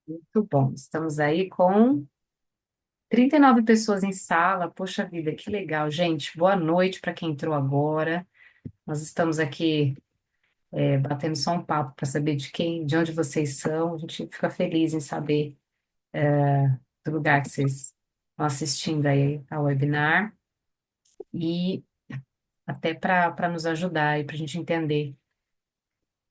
Muito bom. Estamos aí com 39 pessoas em sala. Poxa vida, que legal. Gente, boa noite para quem entrou agora. Nós estamos aqui batendo só um papo para saber de onde vocês são. A gente fica feliz em saber do lugar que vocês estão assistindo aí ao webinar e até para nos ajudar e para a gente entender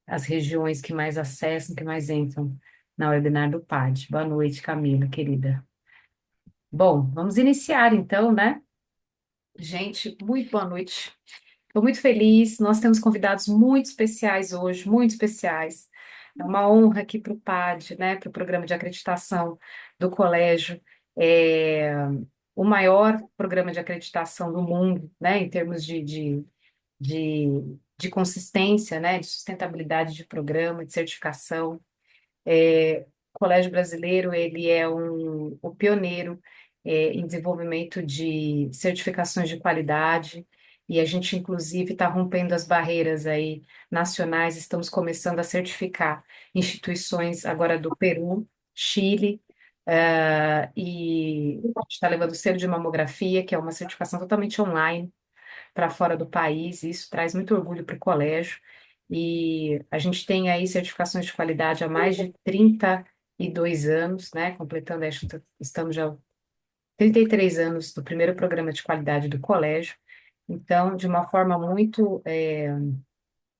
as regiões que mais acessam, que mais entram na webinar do PAD. Boa noite, Camila, querida. Bom, vamos iniciar então, né? Gente, muito boa noite. Estou muito feliz. Nós temos convidados muito especiais hoje, muito especiais. É uma honra aqui para o PAD, né, para o programa de acreditação do colégio. É o maior programa de acreditação do mundo, né, em termos de consistência, né, de sustentabilidade de programa, de certificação. O Colégio Brasileiro, ele é o pioneiro em desenvolvimento de certificações de qualidade, e a gente, inclusive, está rompendo as barreiras aí nacionais, estamos começando a certificar instituições agora do Peru, Chile, e a gente está levando o selo de mamografia, que é uma certificação totalmente online, para fora do país, e isso traz muito orgulho para o colégio. E a gente tem aí certificações de qualidade há mais de 32 anos, né? Completando, estamos já 33 anos do primeiro programa de qualidade do colégio. Então, de uma forma muito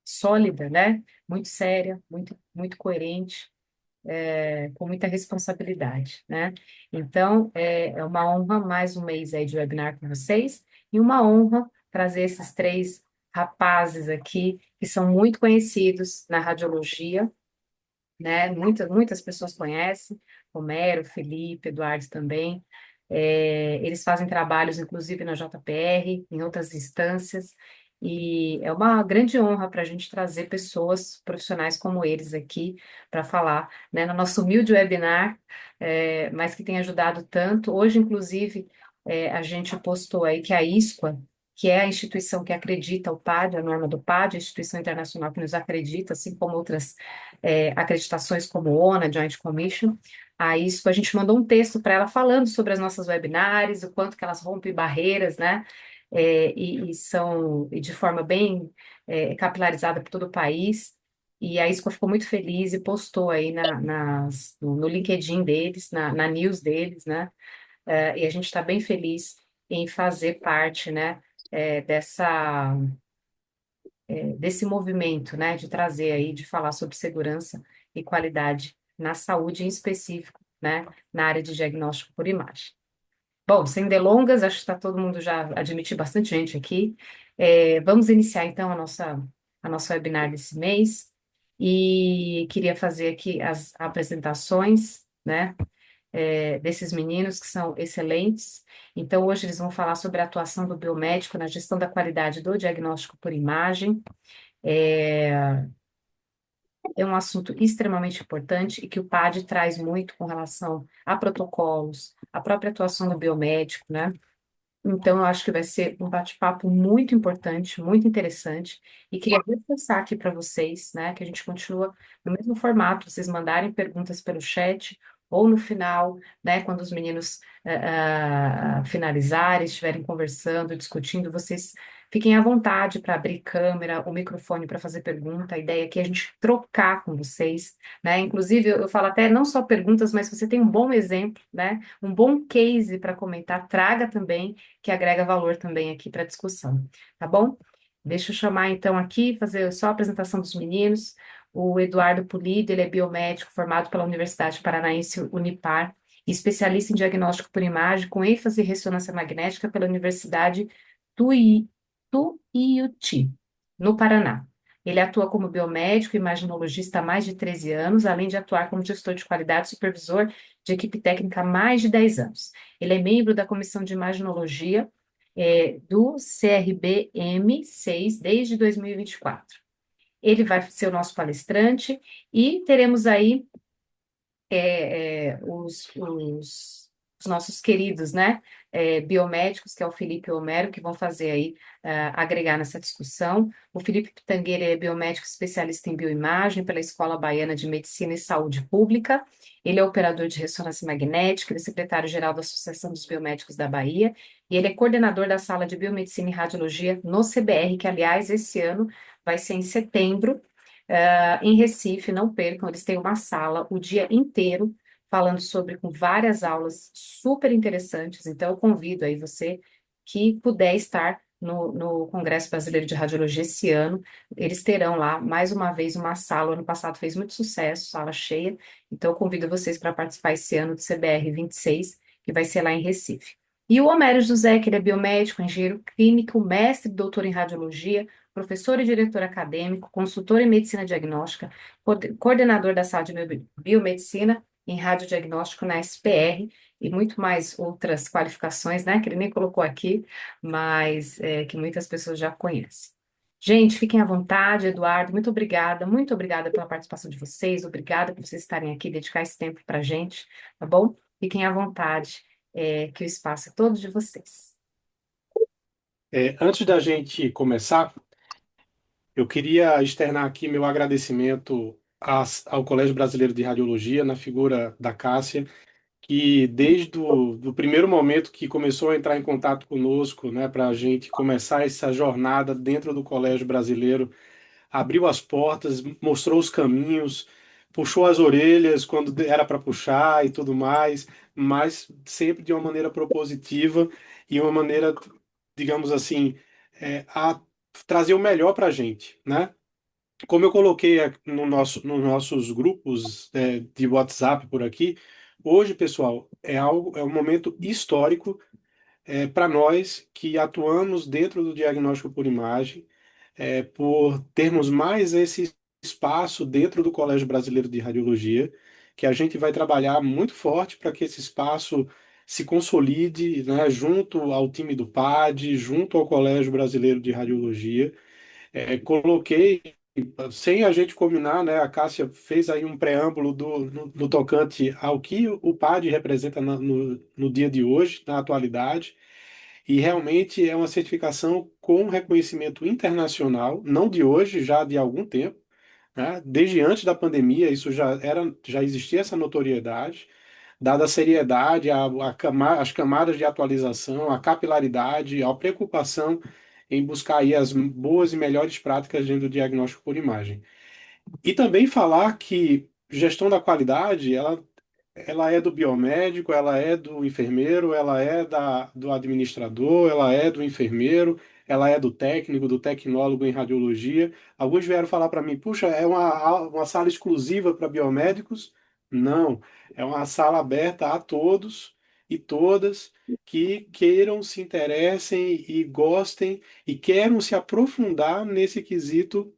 sólida, né? Muito séria, muito coerente, com muita responsabilidade, né? Então, é uma honra mais um mês aí de webinar com vocês e uma honra trazer esses três rapazes aqui que são muito conhecidos na radiologia, né? Muitas pessoas conhecem, Romero, Felipe, Eduardo também. Eles fazem trabalhos, inclusive, na JPR, em outras instâncias, e é uma grande honra para a gente trazer pessoas profissionais como eles aqui para falar, né, no nosso humilde webinar, mas que tem ajudado tanto. Hoje, inclusive, a gente postou aí que a ISQA, que é a instituição que acredita o PAD, a norma do PAD, a instituição internacional que nos acredita, assim como outras acreditações como o ONA, Joint Commission. A isso a gente mandou um texto para ela falando sobre as nossas webinars, o quanto que elas rompem barreiras, né? E são de forma bem capilarizada por todo o país. E a ISCO ficou muito feliz e postou aí no LinkedIn deles, na news deles, né? E a gente está bem feliz em fazer parte, né? Dessa desse movimento, né, de trazer aí, de falar sobre segurança e qualidade na saúde em específico, né, na área de diagnóstico por imagem. Bom, sem delongas, acho que está todo mundo já admitiu bastante gente aqui. Vamos iniciar então a nossa webinar desse mês e queria fazer aqui as apresentações, né, desses meninos que são excelentes. Então, hoje eles vão falar sobre a atuação do biomédico na gestão da qualidade do diagnóstico por imagem. É, é um assunto extremamente importante e que o PAD traz muito com relação a protocolos, a própria atuação do biomédico, né? Então, eu acho que vai ser um bate-papo muito importante, muito interessante, e queria reforçar aqui para vocês, né, que a gente continua no mesmo formato, vocês mandarem perguntas pelo chat, ou no final, né, quando os meninos finalizarem, estiverem conversando, discutindo, vocês fiquem à vontade para abrir câmera, o microfone para fazer pergunta. A ideia aqui é a gente trocar com vocês, né? Inclusive, eu falo até não só perguntas, mas se você tem um bom exemplo, né, um bom case para comentar, traga também que agrega valor também aqui para a discussão, tá bom? Deixa eu chamar então aqui, fazer só a apresentação dos meninos. O Eduardo Pulido, ele é biomédico formado pela Universidade Paranaense Unipar, especialista em diagnóstico por imagem, com ênfase em ressonância magnética pela Universidade Tui- Tuiuti, no Paraná. Ele atua como biomédico e imaginologista há mais de 13 anos, além de atuar como gestor de qualidade e supervisor de equipe técnica há mais de 10 anos. Ele é membro da Comissão de Imaginologia do CRBM 6 desde 2024. Ele vai ser o nosso palestrante e teremos aí os nossos queridos, né? biomédicos, que é o Felipe e o Homero, que vão fazer aí, agregar nessa discussão. O Felipe Pitangueira é biomédico especialista em bioimagem pela Escola Baiana de Medicina e Saúde Pública. Ele é operador de ressonância magnética, ele é secretário-geral da Associação dos Biomédicos da Bahia, e ele é coordenador da Sala de Biomedicina e Radiologia no CBR, que, aliás, esse ano vai ser em setembro, em Recife. Não percam, eles têm uma sala o dia inteiro falando sobre, com várias aulas super interessantes. Então, eu convido aí você que puder estar no Congresso Brasileiro de Radiologia esse ano. Eles terão lá, mais uma vez, uma sala. O ano passado fez muito sucesso, sala cheia. Então, eu convido vocês para participar esse ano do CBR 26, que vai ser lá em Recife. E o Homero José, que ele é biomédico, engenheiro químico, mestre e doutor em radiologia, professor e diretor acadêmico, consultor em medicina diagnóstica, coordenador da sala de biomedicina em radiodiagnóstico na SPR e muito mais outras qualificações, né, que ele nem colocou aqui, mas que muitas pessoas já conhecem. Gente, fiquem à vontade, Eduardo, muito obrigada pela participação de vocês, obrigada por vocês estarem aqui, dedicar esse tempo para a gente, tá bom? Fiquem à vontade, que o espaço é todo de vocês. Antes da gente começar, eu queria externar aqui meu agradecimento ao Colégio Brasileiro de Radiologia, na figura da Cássia, que desde o do primeiro momento que começou a entrar em contato conosco, né, para a gente começar essa jornada dentro do Colégio Brasileiro, abriu as portas, mostrou os caminhos, puxou as orelhas quando era para puxar e tudo mais, mas sempre de uma maneira propositiva e uma maneira, digamos assim, a trazer o melhor para a gente, né? Como eu coloquei nos nossos grupos, de WhatsApp por aqui, hoje, pessoal, é um momento histórico, para nós que atuamos dentro do diagnóstico por imagem, por termos mais esse espaço dentro do Colégio Brasileiro de Radiologia, que a gente vai trabalhar muito forte para que esse espaço se consolide, né, junto ao time do PAD, junto ao Colégio Brasileiro de Radiologia. Coloquei, sem a gente combinar, né, a Cássia fez aí um preâmbulo no tocante ao que o PAD representa no dia de hoje, na atualidade. E realmente é uma certificação com reconhecimento internacional, não de hoje, já de algum tempo, né? Desde antes da pandemia, isso já existia essa notoriedade, dada a seriedade, as camadas de atualização, a capilaridade, a preocupação em buscar aí as boas e melhores práticas dentro do diagnóstico por imagem. E também falar que gestão da qualidade, ela é do biomédico, ela é do enfermeiro, ela é do administrador, ela é do enfermeiro, ela é do técnico, do tecnólogo em radiologia. Alguns vieram falar para mim, puxa, é uma sala exclusiva para biomédicos? Não, é uma sala aberta a todos e todas que queiram, se interessem e gostem e queiram se aprofundar nesse quesito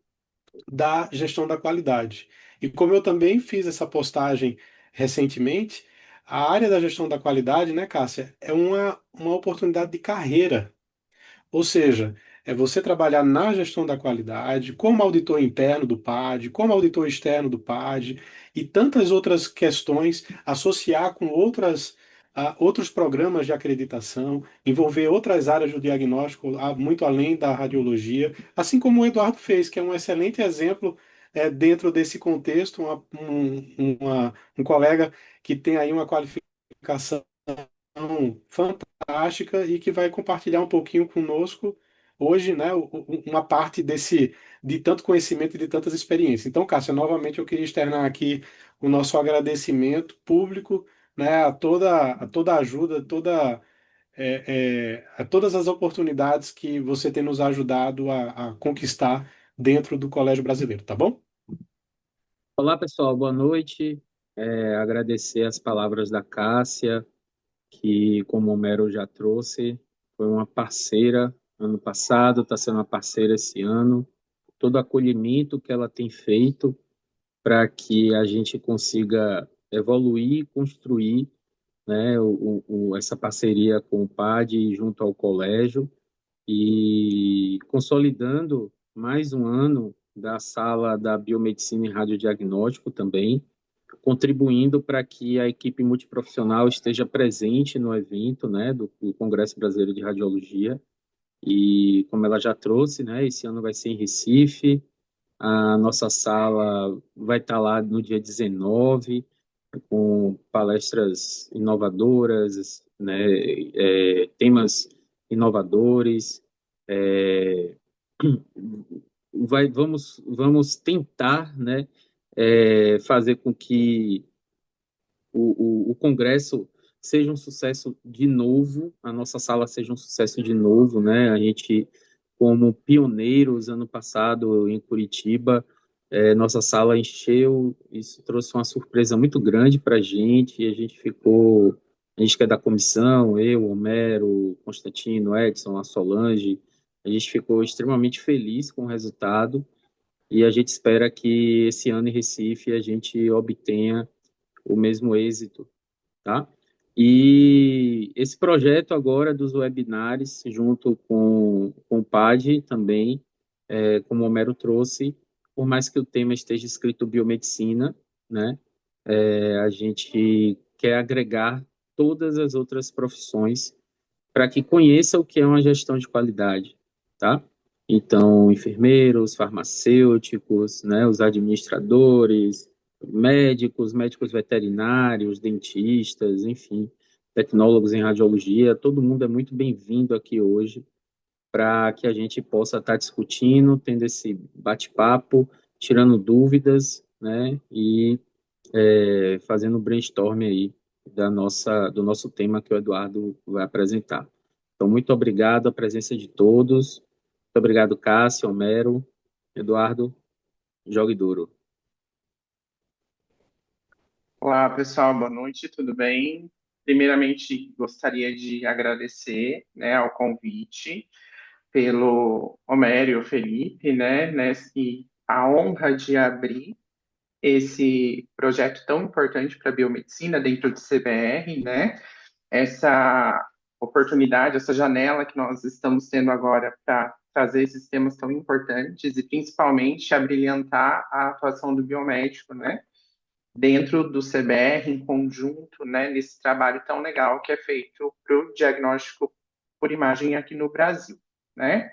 da gestão da qualidade. E como eu também fiz essa postagem recentemente, a área da gestão da qualidade, né, Cássia, é uma oportunidade de carreira, ou seja, é você trabalhar na gestão da qualidade, como auditor interno do PAD, como auditor externo do PAD, e tantas outras questões, associar com outros programas de acreditação, envolver outras áreas do diagnóstico, muito além da radiologia, assim como o Eduardo fez, que é um excelente exemplo, dentro desse contexto, um colega que tem aí uma qualificação fantástica e que vai compartilhar um pouquinho conosco hoje, né, uma parte de tanto conhecimento e de tantas experiências. Então, Cássia, novamente eu queria externar aqui o nosso agradecimento público, né, a toda a ajuda, a todas as oportunidades que você tem nos ajudado a conquistar dentro do Colégio Brasileiro, tá bom? Olá, pessoal, boa noite. Agradecer as palavras da Cássia, que, como o Mero já trouxe, foi uma parceira ano passado, está sendo uma parceira esse ano. Todo o acolhimento que ela tem feito para que a gente consiga evoluir e construir, né, essa parceria com o PAD junto ao colégio e consolidando mais um ano da sala da biomedicina e radiodiagnóstico também, contribuindo para que a equipe multiprofissional esteja presente no evento, né, do Congresso Brasileiro de Radiologia. E como ela já trouxe, né, esse ano vai ser em Recife. A nossa sala vai estar lá no dia 19, com palestras inovadoras, né, temas inovadores. É, vamos tentar, né, fazer com que o Congresso seja um sucesso de novo, a nossa sala seja um sucesso de novo, né? A gente, como pioneiros, ano passado em Curitiba, nossa sala encheu, isso trouxe uma surpresa muito grande para a gente, e a gente que é da comissão, eu, Homero, Constantino, Edson, a Solange, a gente ficou extremamente feliz com o resultado, e a gente espera que esse ano em Recife a gente obtenha o mesmo êxito, tá? E esse projeto agora dos webinars, junto com o PAD também, como o Homero trouxe, por mais que o tema esteja escrito biomedicina, né, a gente quer agregar todas as outras profissões para que conheça o que é uma gestão de qualidade, tá? Então, enfermeiros, farmacêuticos, né, os administradores, médicos veterinários, dentistas, enfim, tecnólogos em radiologia, todo mundo é muito bem-vindo aqui hoje para que a gente possa estar discutindo, tendo esse bate-papo, tirando dúvidas, né, e fazendo brainstorm aí do nosso tema que o Eduardo vai apresentar. Então, muito obrigado a presença de todos. Muito obrigado, Cássio, Homero, Eduardo, jogue duro. Olá, pessoal, boa noite, tudo bem? Primeiramente, gostaria de agradecer, né, ao convite pelo Homero e o Felipe, né, e a honra de abrir esse projeto tão importante para a biomedicina dentro do CBR, né? Essa oportunidade, essa janela que nós estamos tendo agora para trazer esses temas tão importantes e principalmente abrilhantar a atuação do biomédico, né? Dentro do CBR, em conjunto, né, nesse trabalho tão legal que é feito para o diagnóstico por imagem aqui no Brasil, né?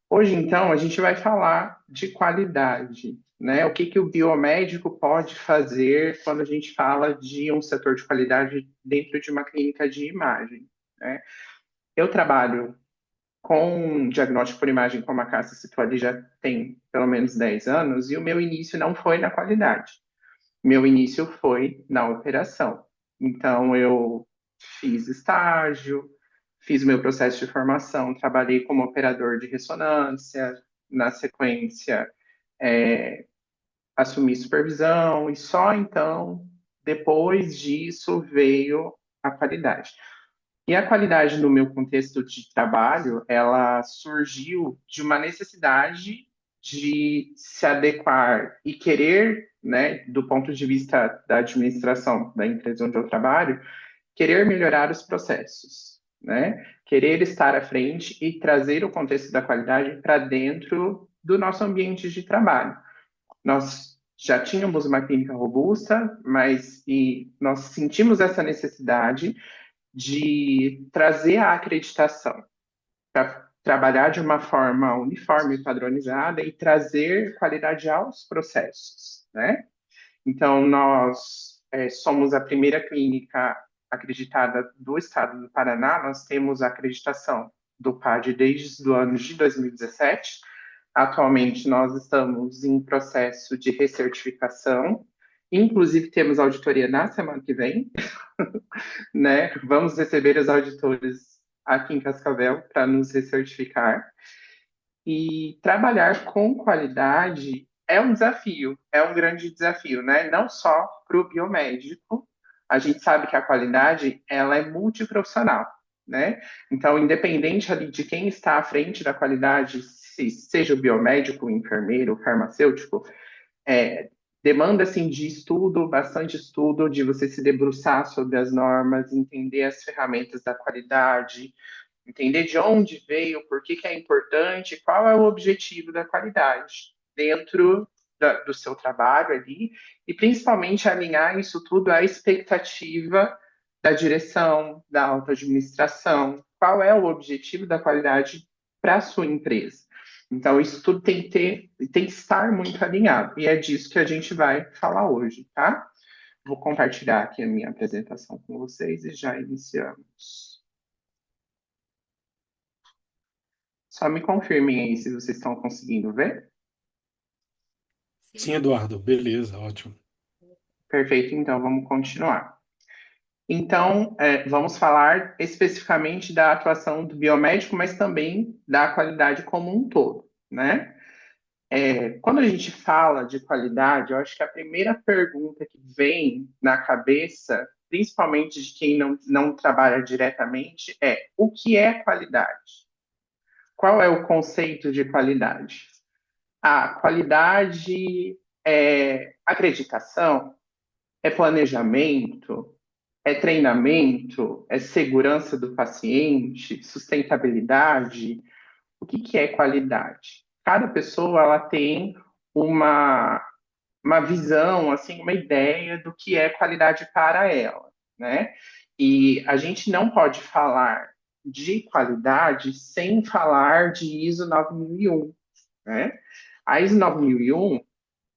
Hoje, então, a gente vai falar de qualidade, né? O que que o biomédico pode fazer quando a gente fala de um setor de qualidade dentro de uma clínica de imagem, né? Eu trabalho com diagnóstico por imagem, como a Cássia citou ali, já tem pelo menos 10 anos, e o meu início não foi na qualidade. Meu início foi na operação. Então, eu fiz estágio, fiz meu processo de formação, trabalhei como operador de ressonância, na sequência, assumi supervisão, e só então, depois disso, veio a qualidade. E a qualidade no meu contexto de trabalho, ela surgiu de uma necessidade de se adequar e querer, né, do ponto de vista da administração da empresa onde eu trabalho, querer melhorar os processos, né? Querer estar à frente e trazer o contexto da qualidade para dentro do nosso ambiente de trabalho. Nós já tínhamos uma clínica robusta, mas nós sentimos essa necessidade de trazer a acreditação para trabalhar de uma forma uniforme e padronizada e trazer qualidade aos processos, né? Então, nós somos a primeira clínica acreditada do estado do Paraná, nós temos a acreditação do PAD desde o ano de 2017. Atualmente, nós estamos em processo de recertificação, inclusive temos auditoria na semana que vem, né? Vamos receber os auditores aqui em Cascavel para nos recertificar. E trabalhar com qualidade é um desafio, é um grande desafio, né? Não só para o biomédico, a gente sabe que a qualidade ela é multiprofissional, né? Então, independente ali de quem está à frente da qualidade, se seja o biomédico, o enfermeiro, o farmacêutico, demanda assim de estudo, bastante estudo, de você se debruçar sobre as normas, entender as ferramentas da qualidade, entender de onde veio, por que que é importante, qual é o objetivo da qualidade dentro do seu trabalho ali, e principalmente alinhar isso tudo à expectativa da direção, da alta administração, qual é o objetivo da qualidade para a sua empresa. Então, isso tudo tem que estar muito alinhado, e é disso que a gente vai falar hoje, tá? Vou compartilhar aqui a minha apresentação com vocês e já iniciamos. Só me confirmem aí se vocês estão conseguindo ver. Sim, Eduardo, beleza, ótimo. Perfeito, então vamos continuar. Então, vamos falar especificamente da atuação do biomédico, mas também da qualidade como um todo, né? Quando a gente fala de qualidade, eu acho que a primeira pergunta que vem na cabeça, principalmente de quem não trabalha diretamente, é: o que é qualidade? Qual é o conceito de qualidade? A qualidade é acreditação, é planejamento, é treinamento, é segurança do paciente, sustentabilidade. O que é qualidade? Cada pessoa ela tem uma, uma visão, assim, uma ideia do que é qualidade para ela, né? E a gente não pode falar de qualidade sem falar de ISO 9001, né? A ISO 9001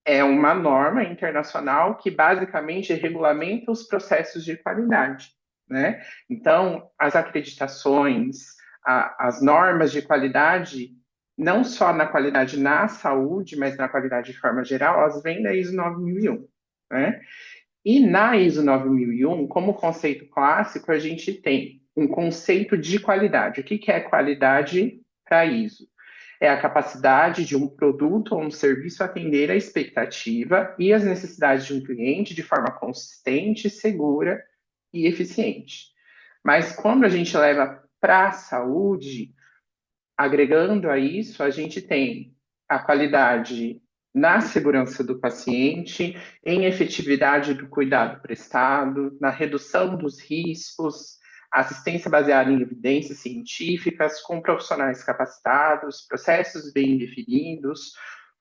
é uma norma internacional que basicamente regulamenta os processos de qualidade, né? Então, as acreditações, as normas de qualidade, não só na qualidade na saúde, mas na qualidade de forma geral, elas vêm da ISO 9001, né? E na ISO 9001, como conceito clássico, a gente tem um conceito de qualidade. O que é qualidade para a ISO? É a capacidade de um produto ou um serviço atender a expectativa e as necessidades de um cliente de forma consistente, segura e eficiente. Mas quando a gente leva para a saúde, agregando a isso, a gente tem a qualidade na segurança do paciente, em efetividade do cuidado prestado, na redução dos riscos, assistência baseada em evidências científicas, com profissionais capacitados, processos bem definidos,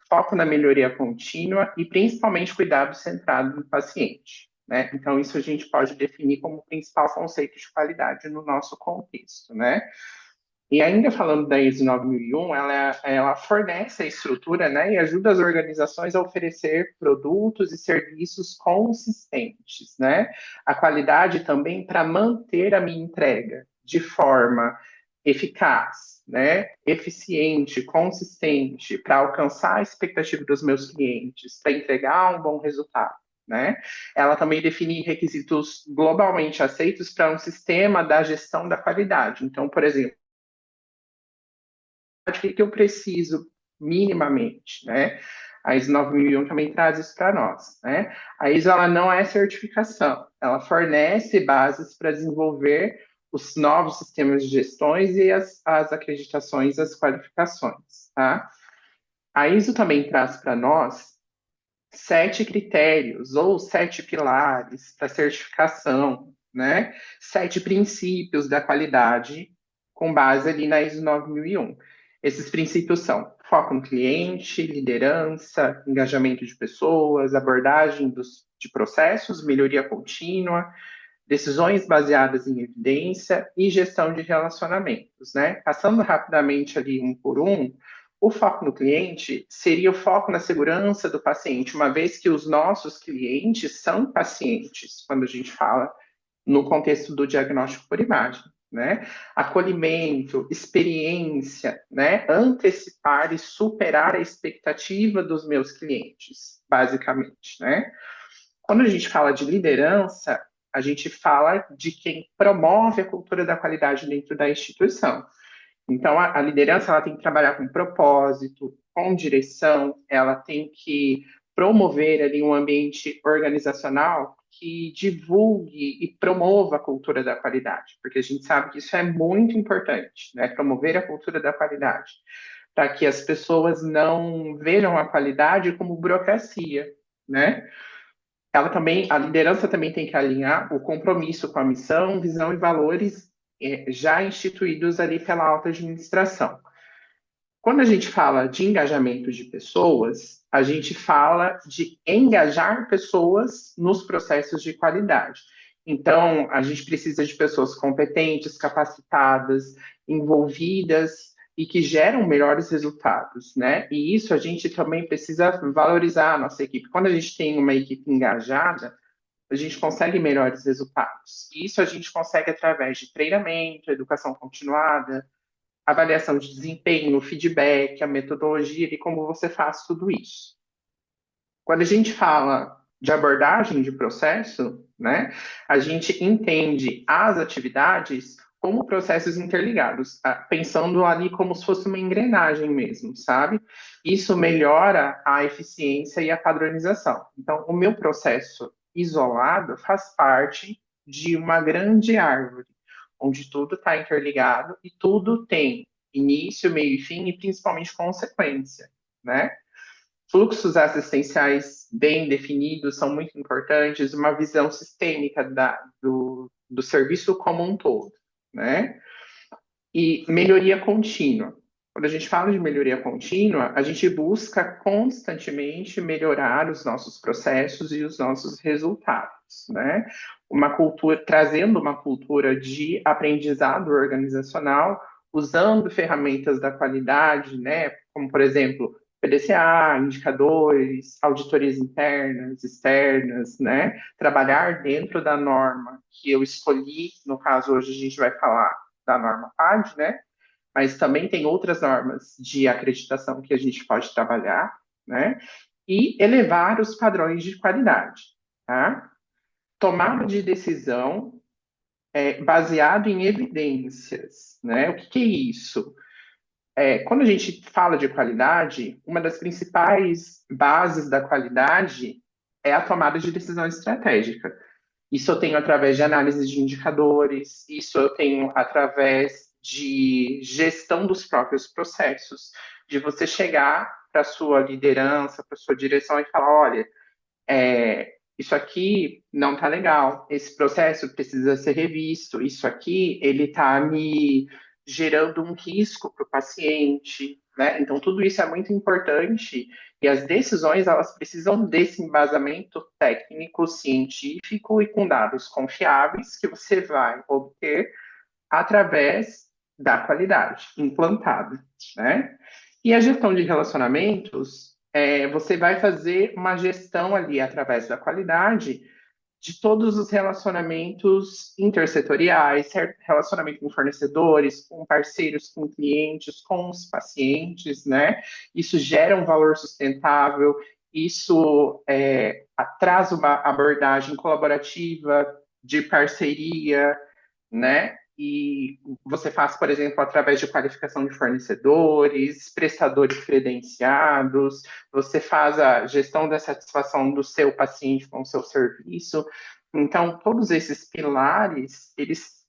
foco na melhoria contínua e principalmente cuidado centrado no paciente, né? Então, isso a gente pode definir como o principal conceito de qualidade no nosso contexto, né? E ainda falando da ISO 9001, ela fornece a estrutura, né, e ajuda as organizações a oferecer produtos e serviços consistentes, né? A qualidade também para manter a minha entrega de forma eficaz, né, eficiente, consistente, para alcançar a expectativa dos meus clientes, para entregar um bom resultado, né? Ela também define requisitos globalmente aceitos para um sistema da gestão da qualidade. Então, por exemplo, o que eu preciso minimamente, né? A ISO 9001 também traz isso para nós, né? A ISO ela não é certificação, ela fornece bases para desenvolver os novos sistemas de gestões e as acreditações, as qualificações, tá? A ISO também traz para nós 7 critérios ou 7 pilares para certificação, né? 7 princípios da qualidade com base ali na ISO 9001. Esses princípios são foco no cliente, liderança, engajamento de pessoas, abordagem de processos, melhoria contínua, decisões baseadas em evidência e gestão de relacionamentos, né? Passando rapidamente ali um por um, o foco no cliente seria o foco na segurança do paciente, uma vez que os nossos clientes são pacientes, quando a gente fala no contexto do diagnóstico por imagem, né? Acolhimento, experiência, né? Antecipar e superar a expectativa dos meus clientes, basicamente, né? Quando a gente fala de liderança, a gente fala de quem promove a cultura da qualidade dentro da instituição. Então, a liderança ela tem que trabalhar com propósito, com direção, ela tem que promover ali um ambiente organizacional que divulgue e promova a cultura da qualidade, porque a gente sabe que isso é muito importante, né? Promover a cultura da qualidade, para que as pessoas não vejam a qualidade como burocracia, né? A liderança também tem que alinhar o compromisso com a missão, visão e valores já instituídos ali pela alta administração. Quando a gente fala de engajamento de pessoas, a gente fala de engajar pessoas nos processos de qualidade. Então, a gente precisa de pessoas competentes, capacitadas, envolvidas e que geram melhores resultados, né? E isso a gente também precisa valorizar a nossa equipe. Quando a gente tem uma equipe engajada, a gente consegue melhores resultados. E isso a gente consegue através de treinamento, educação continuada, avaliação de desempenho, feedback, a metodologia e como você faz tudo isso. Quando a gente fala de abordagem de processo, né, a gente entende as atividades como processos interligados, pensando ali como se fosse uma engrenagem mesmo, sabe? Isso melhora a eficiência e a padronização. Então, o meu processo isolado faz parte de uma grande árvore, onde tudo está interligado e tudo tem início, meio e fim e principalmente consequência, né? Fluxos assistenciais bem definidos são muito importantes, uma visão sistêmica do serviço como um todo, né? E melhoria contínua. Quando a gente fala de melhoria contínua, a gente busca constantemente melhorar os nossos processos e os nossos resultados, né? Uma cultura, trazendo uma cultura de aprendizado organizacional, usando ferramentas da qualidade, né? Como, por exemplo, PDCA, indicadores, auditorias internas, externas, né? Trabalhar dentro da norma que eu escolhi, no caso, hoje a gente vai falar da norma PAD, né? Mas também tem outras normas de acreditação que a gente pode trabalhar, né? E elevar os padrões de qualidade, tá? Tomada de decisão baseado em evidências, né? O que é isso? Quando a gente fala de qualidade, uma das principais bases da qualidade é a tomada de decisão estratégica. Isso eu tenho através de análise de indicadores, isso eu tenho através de gestão dos próprios processos, de você chegar para a sua liderança, para a sua direção e falar, olha, isso aqui não está legal, esse processo precisa ser revisto, isso aqui ele está me gerando um risco para o paciente, né? Então tudo isso é muito importante e as decisões elas precisam desse embasamento técnico, científico e com dados confiáveis que você vai obter através da qualidade implantada, né? E a gestão de relacionamentos, você vai fazer uma gestão ali através da qualidade de todos os relacionamentos intersetoriais, relacionamento com fornecedores, com parceiros, com clientes, com os pacientes, né? Isso gera um valor sustentável, isso traz uma abordagem colaborativa de parceria, né? E você faz, por exemplo, através de qualificação de fornecedores, prestadores credenciados, você faz a gestão da satisfação do seu paciente com o seu serviço. Então, todos esses pilares, eles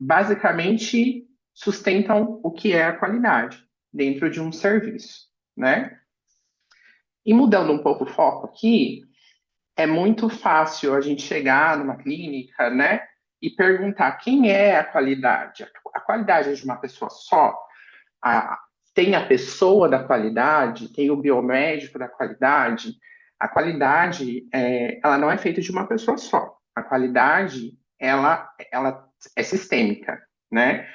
basicamente sustentam o que é a qualidade dentro de um serviço, né? E mudando um pouco o foco aqui, é muito fácil a gente chegar numa clínica, né, e perguntar quem é a qualidade. A qualidade é de uma pessoa só? A- Tem a pessoa da qualidade? Tem o biomédico da qualidade? A qualidade, ela não é feita de uma pessoa só. A qualidade, ela é sistêmica, né?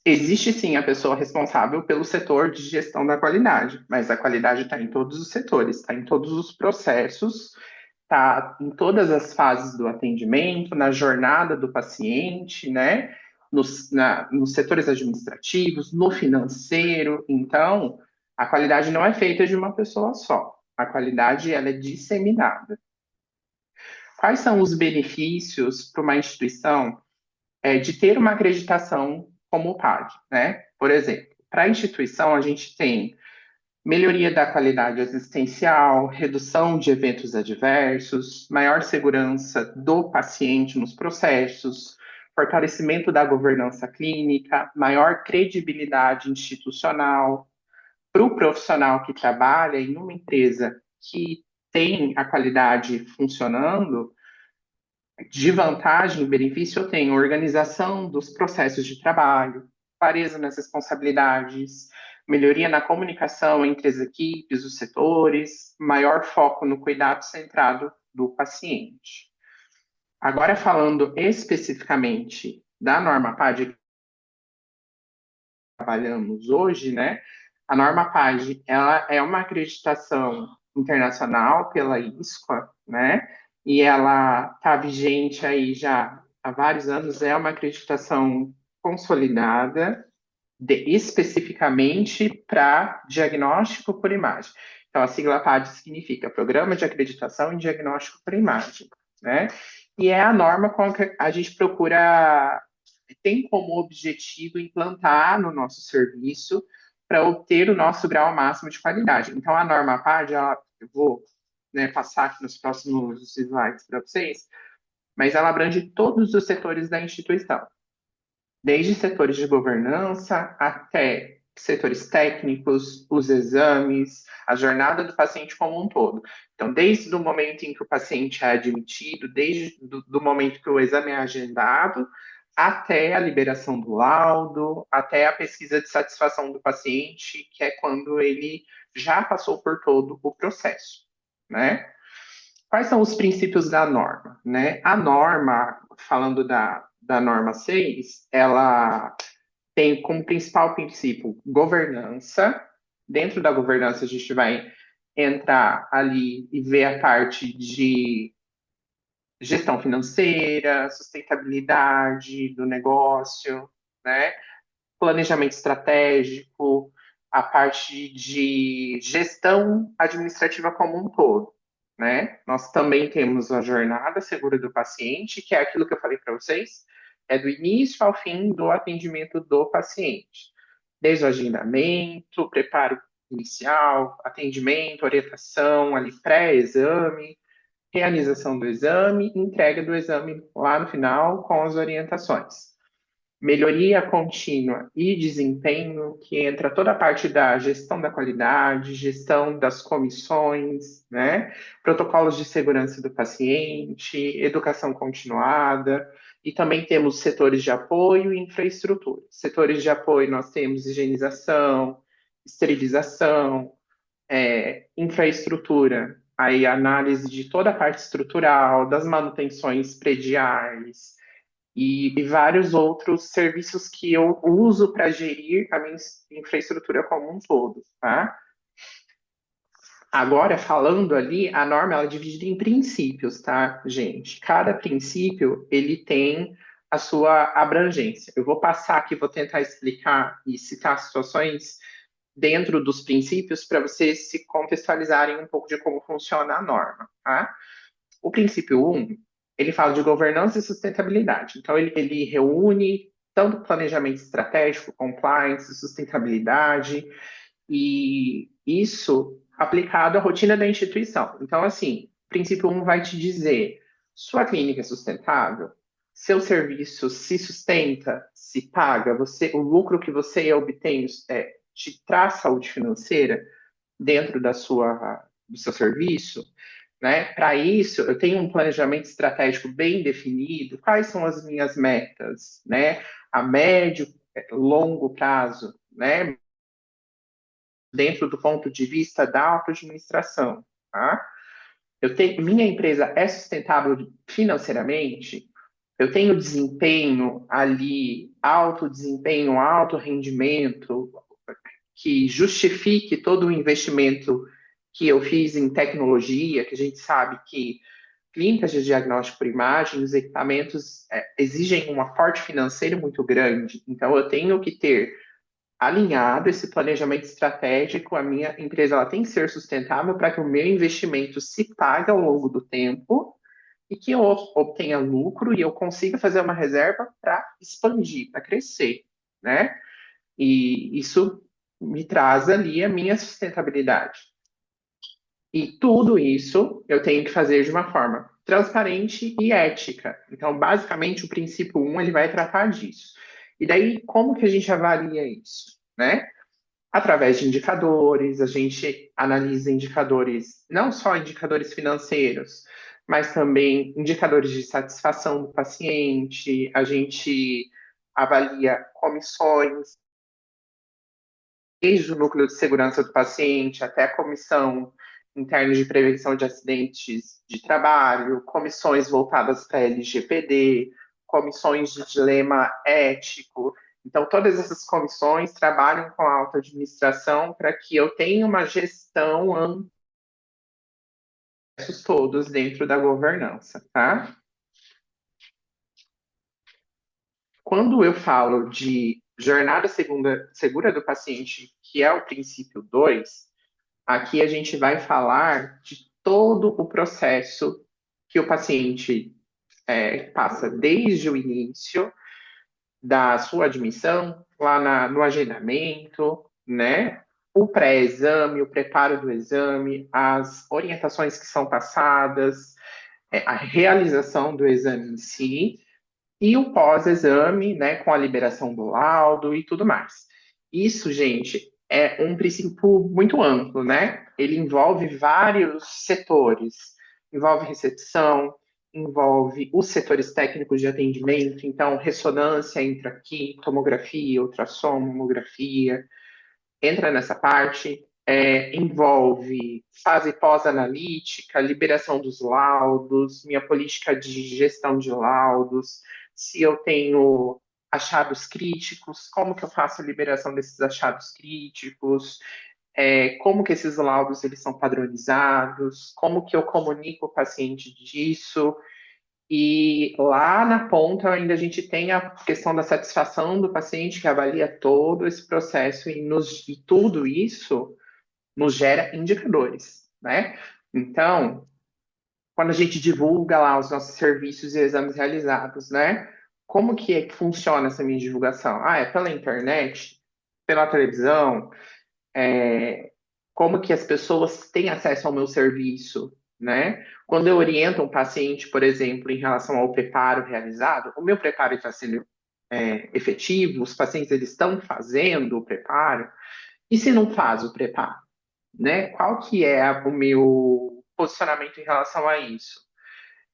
Existe sim a pessoa responsável pelo setor de gestão da qualidade, mas a qualidade está em todos os setores, está em todos os processos, está em todas as fases do atendimento, na jornada do paciente, né? Nos setores administrativos, no financeiro. Então, a qualidade não é feita de uma pessoa só. A qualidade ela é disseminada. Quais são os benefícios para uma instituição de ter uma acreditação como o PAD, né? Por exemplo, para a instituição, a gente tem melhoria da qualidade assistencial, redução de eventos adversos, maior segurança do paciente nos processos, fortalecimento da governança clínica, maior credibilidade institucional. Para o profissional que trabalha em uma empresa que tem a qualidade funcionando, de vantagem e benefício, eu tenho organização dos processos de trabalho, clareza nas responsabilidades, melhoria na comunicação entre as equipes, os setores, maior foco no cuidado centrado do paciente. Agora, falando especificamente da norma PAD que trabalhamos hoje, né? A norma PAD, ela é uma acreditação internacional pela ISQA, né? E ela está vigente aí já há vários anos, é uma acreditação consolidada, especificamente para diagnóstico por imagem. Então, a sigla PAD significa Programa de Acreditação em Diagnóstico por Imagem, né? E é a norma com que a gente procura, tem como objetivo implantar no nosso serviço para obter o nosso grau máximo de qualidade. Então, a norma PAD, eu vou, né, passar aqui nos próximos slides para vocês, mas ela abrange todos os setores da instituição, desde setores de governança até setores técnicos, os exames, a jornada do paciente como um todo. Então, desde o momento em que o paciente é admitido, desde do momento que o exame é agendado, até a liberação do laudo, até a pesquisa de satisfação do paciente, que é quando ele já passou por todo o processo, né? Quais são os princípios da norma, né? A norma, falando da norma 6, ela tem como principal princípio governança. Dentro da governança, a gente vai entrar ali e ver a parte de gestão financeira, sustentabilidade do negócio, né? Planejamento estratégico, a parte de gestão administrativa como um todo, né? Nós também temos a jornada segura do paciente, que é aquilo que eu falei para vocês, é do início ao fim do atendimento do paciente, desde o agendamento, preparo inicial, atendimento, orientação, ali pré-exame, realização do exame, entrega do exame lá no final com as orientações. Melhoria contínua e desempenho, que entra toda a parte da gestão da qualidade, gestão das comissões, né? Protocolos de segurança do paciente, educação continuada, e também temos setores de apoio e infraestrutura. Setores de apoio nós temos higienização, esterilização, infraestrutura, aí análise de toda a parte estrutural, das manutenções prediais, e vários outros serviços que eu uso para gerir a minha infraestrutura como um todo, tá? Agora, falando ali, a norma ela é dividida em princípios, tá, gente? Cada princípio, ele tem a sua abrangência. Eu vou passar aqui, vou tentar explicar e citar situações dentro dos princípios para vocês se contextualizarem um pouco de como funciona a norma, tá? O princípio 1, ele fala de governança e sustentabilidade. Então, ele reúne tanto planejamento estratégico, compliance, sustentabilidade, e isso aplicado à rotina da instituição. Então, assim, o princípio 1 vai te dizer, sua clínica é sustentável? Seu serviço se sustenta, se paga, o lucro que você obtém te traz saúde financeira dentro do seu serviço? Né? Para isso, eu tenho um planejamento estratégico bem definido, quais são as minhas metas, né? A médio, longo prazo, né? Dentro do ponto de vista da auto-administração, tá? Minha empresa é sustentável financeiramente, eu tenho desempenho ali, alto desempenho, alto rendimento, que justifique todo o investimento que eu fiz em tecnologia, que a gente sabe que clínicas de diagnóstico por imagem, os equipamentos exigem um aporte financeiro muito grande. Então, eu tenho que ter alinhado esse planejamento estratégico. A minha empresa ela tem que ser sustentável para que o meu investimento se pague ao longo do tempo e que eu obtenha lucro e eu consiga fazer uma reserva para expandir, para crescer, né? E isso me traz ali a minha sustentabilidade. E tudo isso eu tenho que fazer de uma forma transparente e ética. Então, basicamente, o princípio 1 ele vai tratar disso. E daí, como que a gente avalia isso, né? Através de indicadores, a gente analisa indicadores, não só indicadores financeiros, mas também indicadores de satisfação do paciente, a gente avalia comissões, desde o núcleo de segurança do paciente até a comissão interna de prevenção de acidentes de trabalho, comissões voltadas para LGPD, comissões de dilema ético. Então, todas essas comissões trabalham com a alta administração para que eu tenha uma gestão ampla todos dentro da governança, tá? Quando eu falo de jornada segura do paciente, que é o princípio 2, aqui a gente vai falar de todo o processo que o paciente passa desde o início da sua admissão, lá no agendamento, né? O pré-exame, o preparo do exame, as orientações que são passadas, a realização do exame em si, e o pós-exame, né, com a liberação do laudo e tudo mais. Isso, gente, é um princípio muito amplo, né? Ele envolve vários setores, envolve recepção, envolve os setores técnicos de atendimento, então ressonância entra aqui, tomografia, ultrassom, mamografia, entra nessa parte, envolve fase pós-analítica, liberação dos laudos, minha política de gestão de laudos, se eu tenho achados críticos, como que eu faço a liberação desses achados críticos, como que esses laudos eles são padronizados, como que eu comunico o paciente disso, e lá na ponta ainda a gente tem a questão da satisfação do paciente, que avalia todo esse processo e tudo isso nos gera indicadores, né? Então, quando a gente divulga lá os nossos serviços e exames realizados, né? Como que é que funciona essa minha divulgação? Ah, é pela internet, pela televisão, como que as pessoas têm acesso ao meu serviço, né? Quando eu oriento um paciente, por exemplo, em relação ao preparo realizado, o meu preparo está sendo efetivo, os pacientes eles estão fazendo o preparo, e se não faz o preparo, né? Qual que é o meu posicionamento em relação a isso?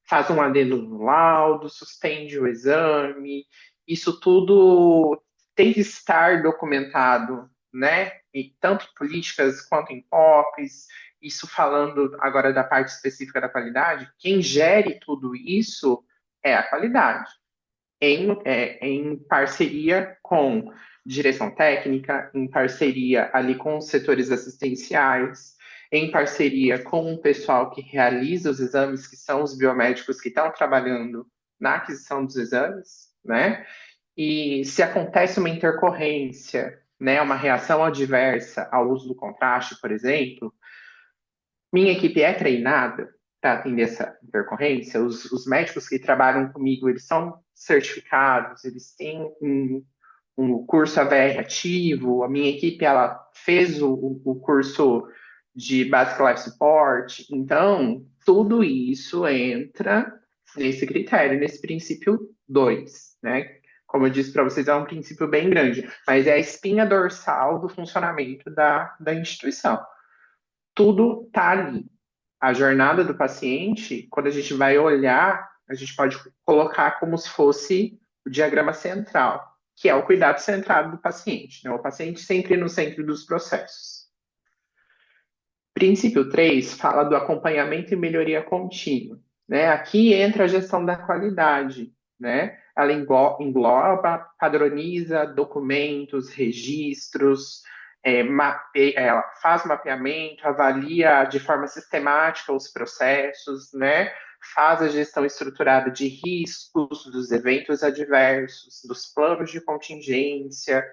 Faz um adendo no laudo, suspende o exame, isso tudo tem que estar documentado, né? E tanto em políticas quanto em POPs, isso falando agora da parte específica da qualidade, quem gere tudo isso é a qualidade, em parceria com direção técnica, em parceria ali com os setores assistenciais, em parceria com o pessoal que realiza os exames, que são os biomédicos que estão trabalhando na aquisição dos exames, né? E se acontece uma intercorrência, né, uma reação adversa ao uso do contraste, por exemplo, minha equipe é treinada para atender essa intercorrência. Os médicos que trabalham comigo, eles são certificados, eles têm um curso AVR ativo. A minha equipe, ela fez o curso de Basic Life Support. Então, tudo isso entra nesse critério, nesse princípio 2, né? Como eu disse para vocês, é um princípio bem grande, mas é a espinha dorsal do funcionamento da instituição. Tudo está ali. A jornada do paciente, quando a gente vai olhar, a gente pode colocar como se fosse o diagrama central, que é o cuidado centrado do paciente, né? O paciente sempre no centro dos processos. Princípio 3 fala do acompanhamento e melhoria contínua, né? Aqui entra a gestão da qualidade, né? Ela engloba, padroniza documentos, registros, ela faz mapeamento, avalia de forma sistemática os processos, né? Faz a gestão estruturada de riscos, dos eventos adversos, dos planos de contingência,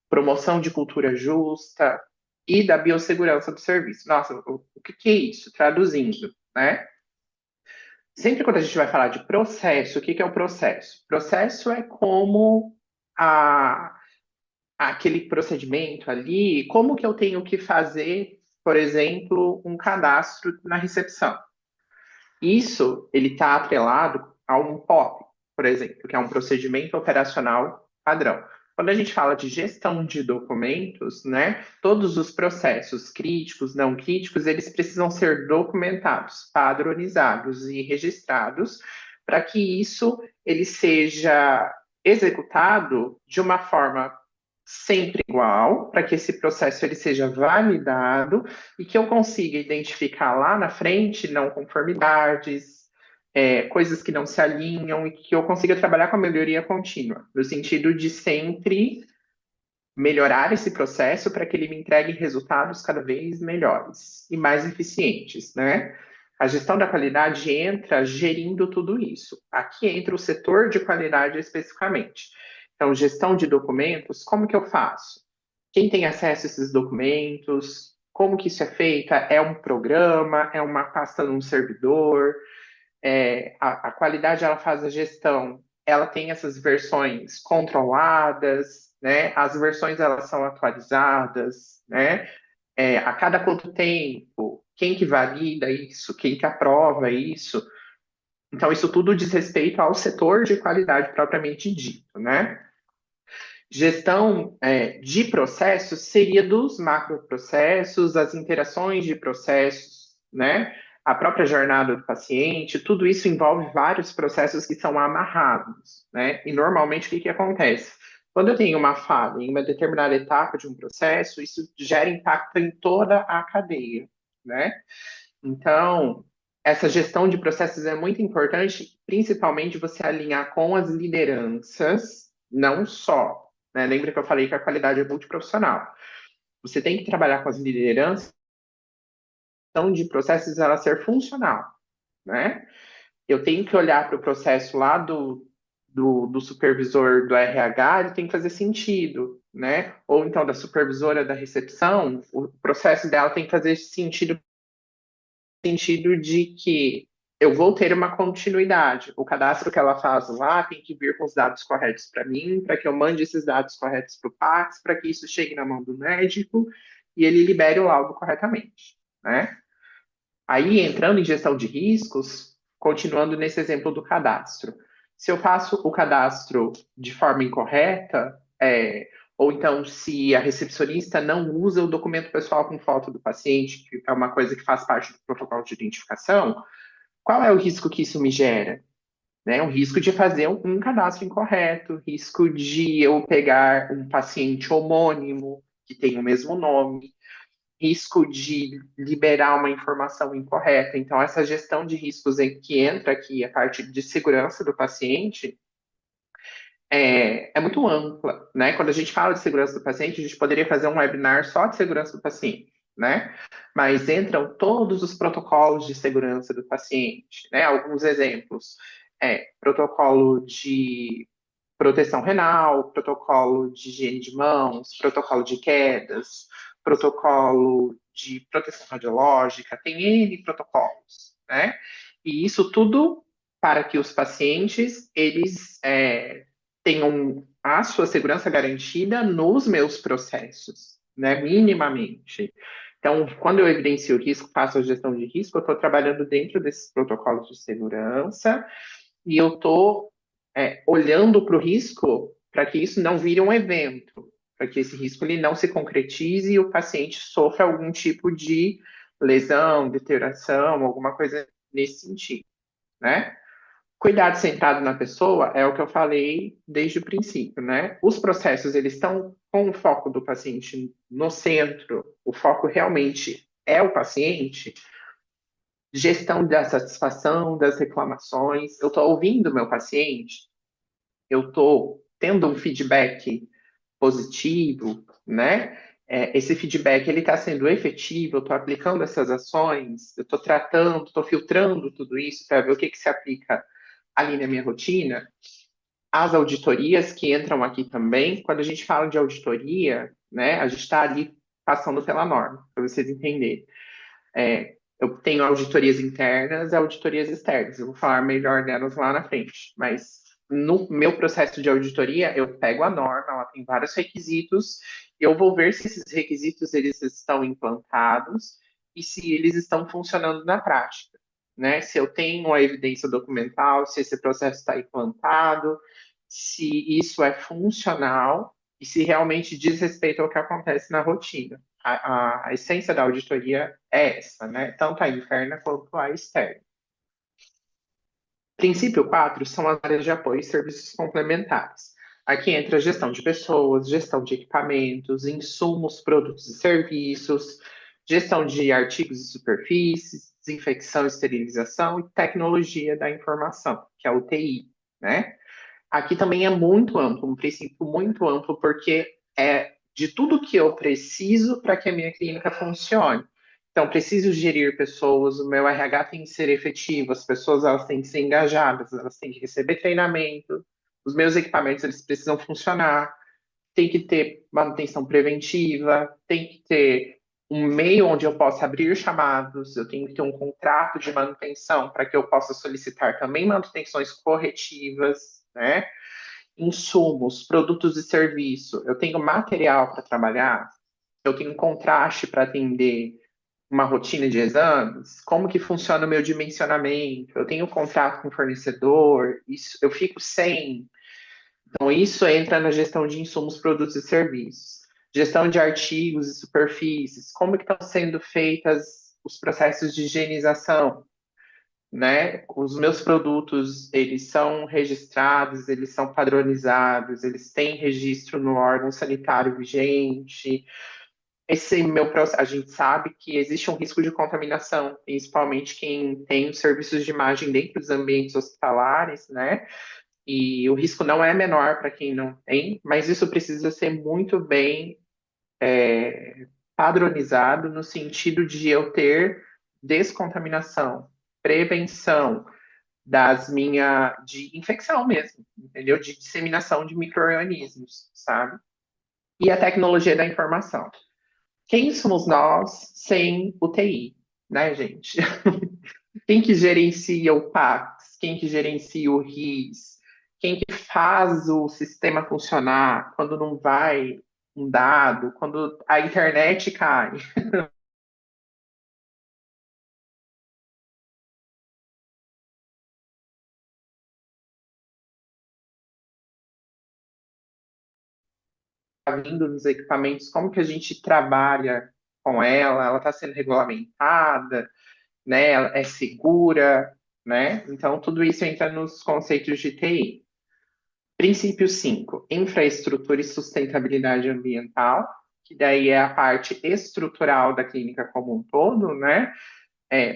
promoção de cultura justa e da biossegurança do serviço. Nossa, o que é isso? Traduzindo, né? Sempre quando a gente vai falar de processo, o que é o processo? Processo é como aquele procedimento ali, como que eu tenho que fazer, por exemplo, um cadastro na recepção. Isso, ele está atrelado a um POP, por exemplo, que é um procedimento operacional padrão. Quando a gente fala de gestão de documentos, né, todos os processos críticos, não críticos, eles precisam ser documentados, padronizados e registrados para que isso ele seja executado de uma forma sempre igual, para que esse processo ele seja validado e que eu consiga identificar lá na frente não conformidades, coisas que não se alinham e que eu consiga trabalhar com a melhoria contínua, no sentido de sempre melhorar esse processo para que ele me entregue resultados cada vez melhores e mais eficientes, né? A gestão da qualidade entra gerindo tudo isso. Aqui entra o setor de qualidade especificamente. Então, gestão de documentos, como que eu faço? Quem tem acesso a esses documentos? Como que isso é feito? É um programa? É uma pasta num servidor? A qualidade ela faz a gestão, ela tem essas versões controladas, né? As versões elas são atualizadas, né? A cada quanto tempo, quem que valida isso, quem que aprova isso. Então, isso tudo diz respeito ao setor de qualidade propriamente dito, né? Gestão de processos seria dos macroprocessos, as interações de processos, né? A própria jornada do paciente, tudo isso envolve vários processos que são amarrados, né? E normalmente o que acontece? Quando eu tenho uma falha em uma determinada etapa de um processo, isso gera impacto em toda a cadeia, né? Então, essa gestão de processos é muito importante, principalmente você alinhar com as lideranças, não só, né? Lembra que eu falei que a qualidade é multiprofissional. Você tem que trabalhar com as lideranças de processos ela ser funcional, né? Eu tenho que olhar para o processo lá do supervisor do RH, ele tem que fazer sentido, né? Ou então da supervisora da recepção, o processo dela tem que fazer sentido de que eu vou ter uma continuidade. O cadastro que ela faz lá tem que vir com os dados corretos para mim, para que eu mande esses dados corretos para o PAX, para que isso chegue na mão do médico e ele libere o laudo corretamente, né? Aí, entrando em gestão de riscos, continuando nesse exemplo do cadastro. Se eu faço o cadastro de forma incorreta, ou então se a recepcionista não usa o documento pessoal com foto do paciente, que é uma coisa que faz parte do protocolo de identificação, qual é o risco que isso me gera? Né? O risco de fazer um cadastro incorreto, risco de eu pegar um paciente homônimo, que tem o mesmo nome, risco de liberar uma informação incorreta. Então, essa gestão de riscos em que entra aqui a parte de segurança do paciente é muito ampla, né? Quando a gente fala de segurança do paciente, a gente poderia fazer um webinar só de segurança do paciente, né? Mas entram todos os protocolos de segurança do paciente, né? Alguns exemplos. Protocolo de proteção renal, protocolo de higiene de mãos, protocolo de quedas, protocolo de proteção radiológica, tem N protocolos, né? E isso tudo para que os pacientes, eles tenham a sua segurança garantida nos meus processos, né? Minimamente. Então, quando eu evidencio o risco, faço a gestão de risco, eu estou trabalhando dentro desses protocolos de segurança e eu estou olhando para o risco para que isso não vire um evento, para que esse risco ele não se concretize e o paciente sofra algum tipo de lesão, deterioração, alguma coisa nesse sentido, né? Cuidado centrado na pessoa é o que eu falei desde o princípio, né? Os processos, eles estão com o foco do paciente no centro, o foco realmente é o paciente, gestão da satisfação, das reclamações, eu estou ouvindo o meu paciente, eu estou tendo um feedback positivo, né? Esse feedback ele está sendo efetivo, eu estou aplicando essas ações, eu estou tratando, estou filtrando tudo isso para ver o que se aplica ali na minha rotina. As auditorias que entram aqui também, quando a gente fala de auditoria, né, a gente está ali passando pela norma, para vocês entenderem. Eu tenho auditorias internas e auditorias externas. Eu vou falar melhor delas lá na frente. Mas no meu processo de auditoria, eu pego a norma, ela tem vários requisitos, eu vou ver se esses requisitos eles estão implantados e se eles estão funcionando na prática. Né? Se eu tenho a evidência documental, se esse processo está implantado, se isso é funcional e se realmente diz respeito ao que acontece na rotina. A essência da auditoria é essa, né? Tanto a interna quanto a externa. Princípio 4 são as áreas de apoio e serviços complementares. Aqui entra a gestão de pessoas, gestão de equipamentos, insumos, produtos e serviços, gestão de artigos e superfícies, desinfecção e esterilização e tecnologia da informação, que é o TI, né? Aqui também é muito amplo, um princípio muito amplo, porque é de tudo que eu preciso para que a minha clínica funcione. Então, preciso gerir pessoas, o meu RH tem que ser efetivo, as pessoas elas têm que ser engajadas, elas têm que receber treinamento, os meus equipamentos eles precisam funcionar, tem que ter manutenção preventiva, tem que ter um meio onde eu possa abrir chamados, eu tenho que ter um contrato de manutenção para que eu possa solicitar também manutenções corretivas, né? Insumos, produtos e serviço, eu tenho material para trabalhar, eu tenho contraste para atender uma rotina de exames, como que funciona o meu dimensionamento, eu tenho contrato com o fornecedor, isso, eu fico sem. Então, isso entra na gestão de insumos, produtos e serviços. Gestão de artigos e superfícies, como que estão sendo feitas os processos de higienização, né? Os meus produtos, eles são registrados, eles são padronizados, eles têm registro no órgão sanitário vigente. Esse meu processo, a gente sabe que existe um risco de contaminação, principalmente quem tem os serviços de imagem dentro dos ambientes hospitalares, né? E o risco não é menor para quem não tem, mas isso precisa ser muito bem padronizado no sentido de eu ter descontaminação, prevenção de infecção mesmo, entendeu? De disseminação de micro-organismos, sabe? E a tecnologia da informação. Quem somos nós sem UTI, né, gente? Quem que gerencia o PACS? Quem que gerencia o RIS? Quem que faz o sistema funcionar quando não vai um dado, quando a internet cai? Tá vindo nos equipamentos, como que a gente trabalha com ela? Ela está sendo regulamentada, né? Ela é segura, né? Então, tudo isso entra nos conceitos de TI. Princípio 5, infraestrutura e sustentabilidade ambiental, que daí é a parte estrutural da clínica como um todo, né?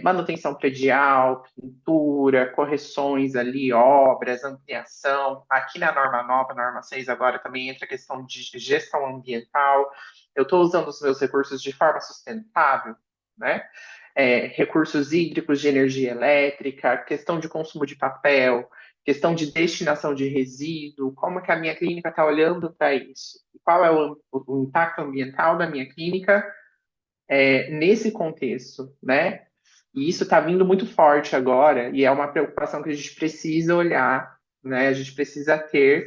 Manutenção predial, pintura, correções ali, obras, ampliação. Aqui na norma nova, norma 6 agora também entra a questão de gestão ambiental. Eu estou usando os meus recursos de forma sustentável, né? Recursos hídricos de energia elétrica, questão de consumo de papel, questão de destinação de resíduo, como que a minha clínica está olhando para isso? Qual é o impacto ambiental da minha clínica nesse contexto, né? E isso está vindo muito forte agora, e é uma preocupação que a gente precisa olhar, né? A gente precisa ter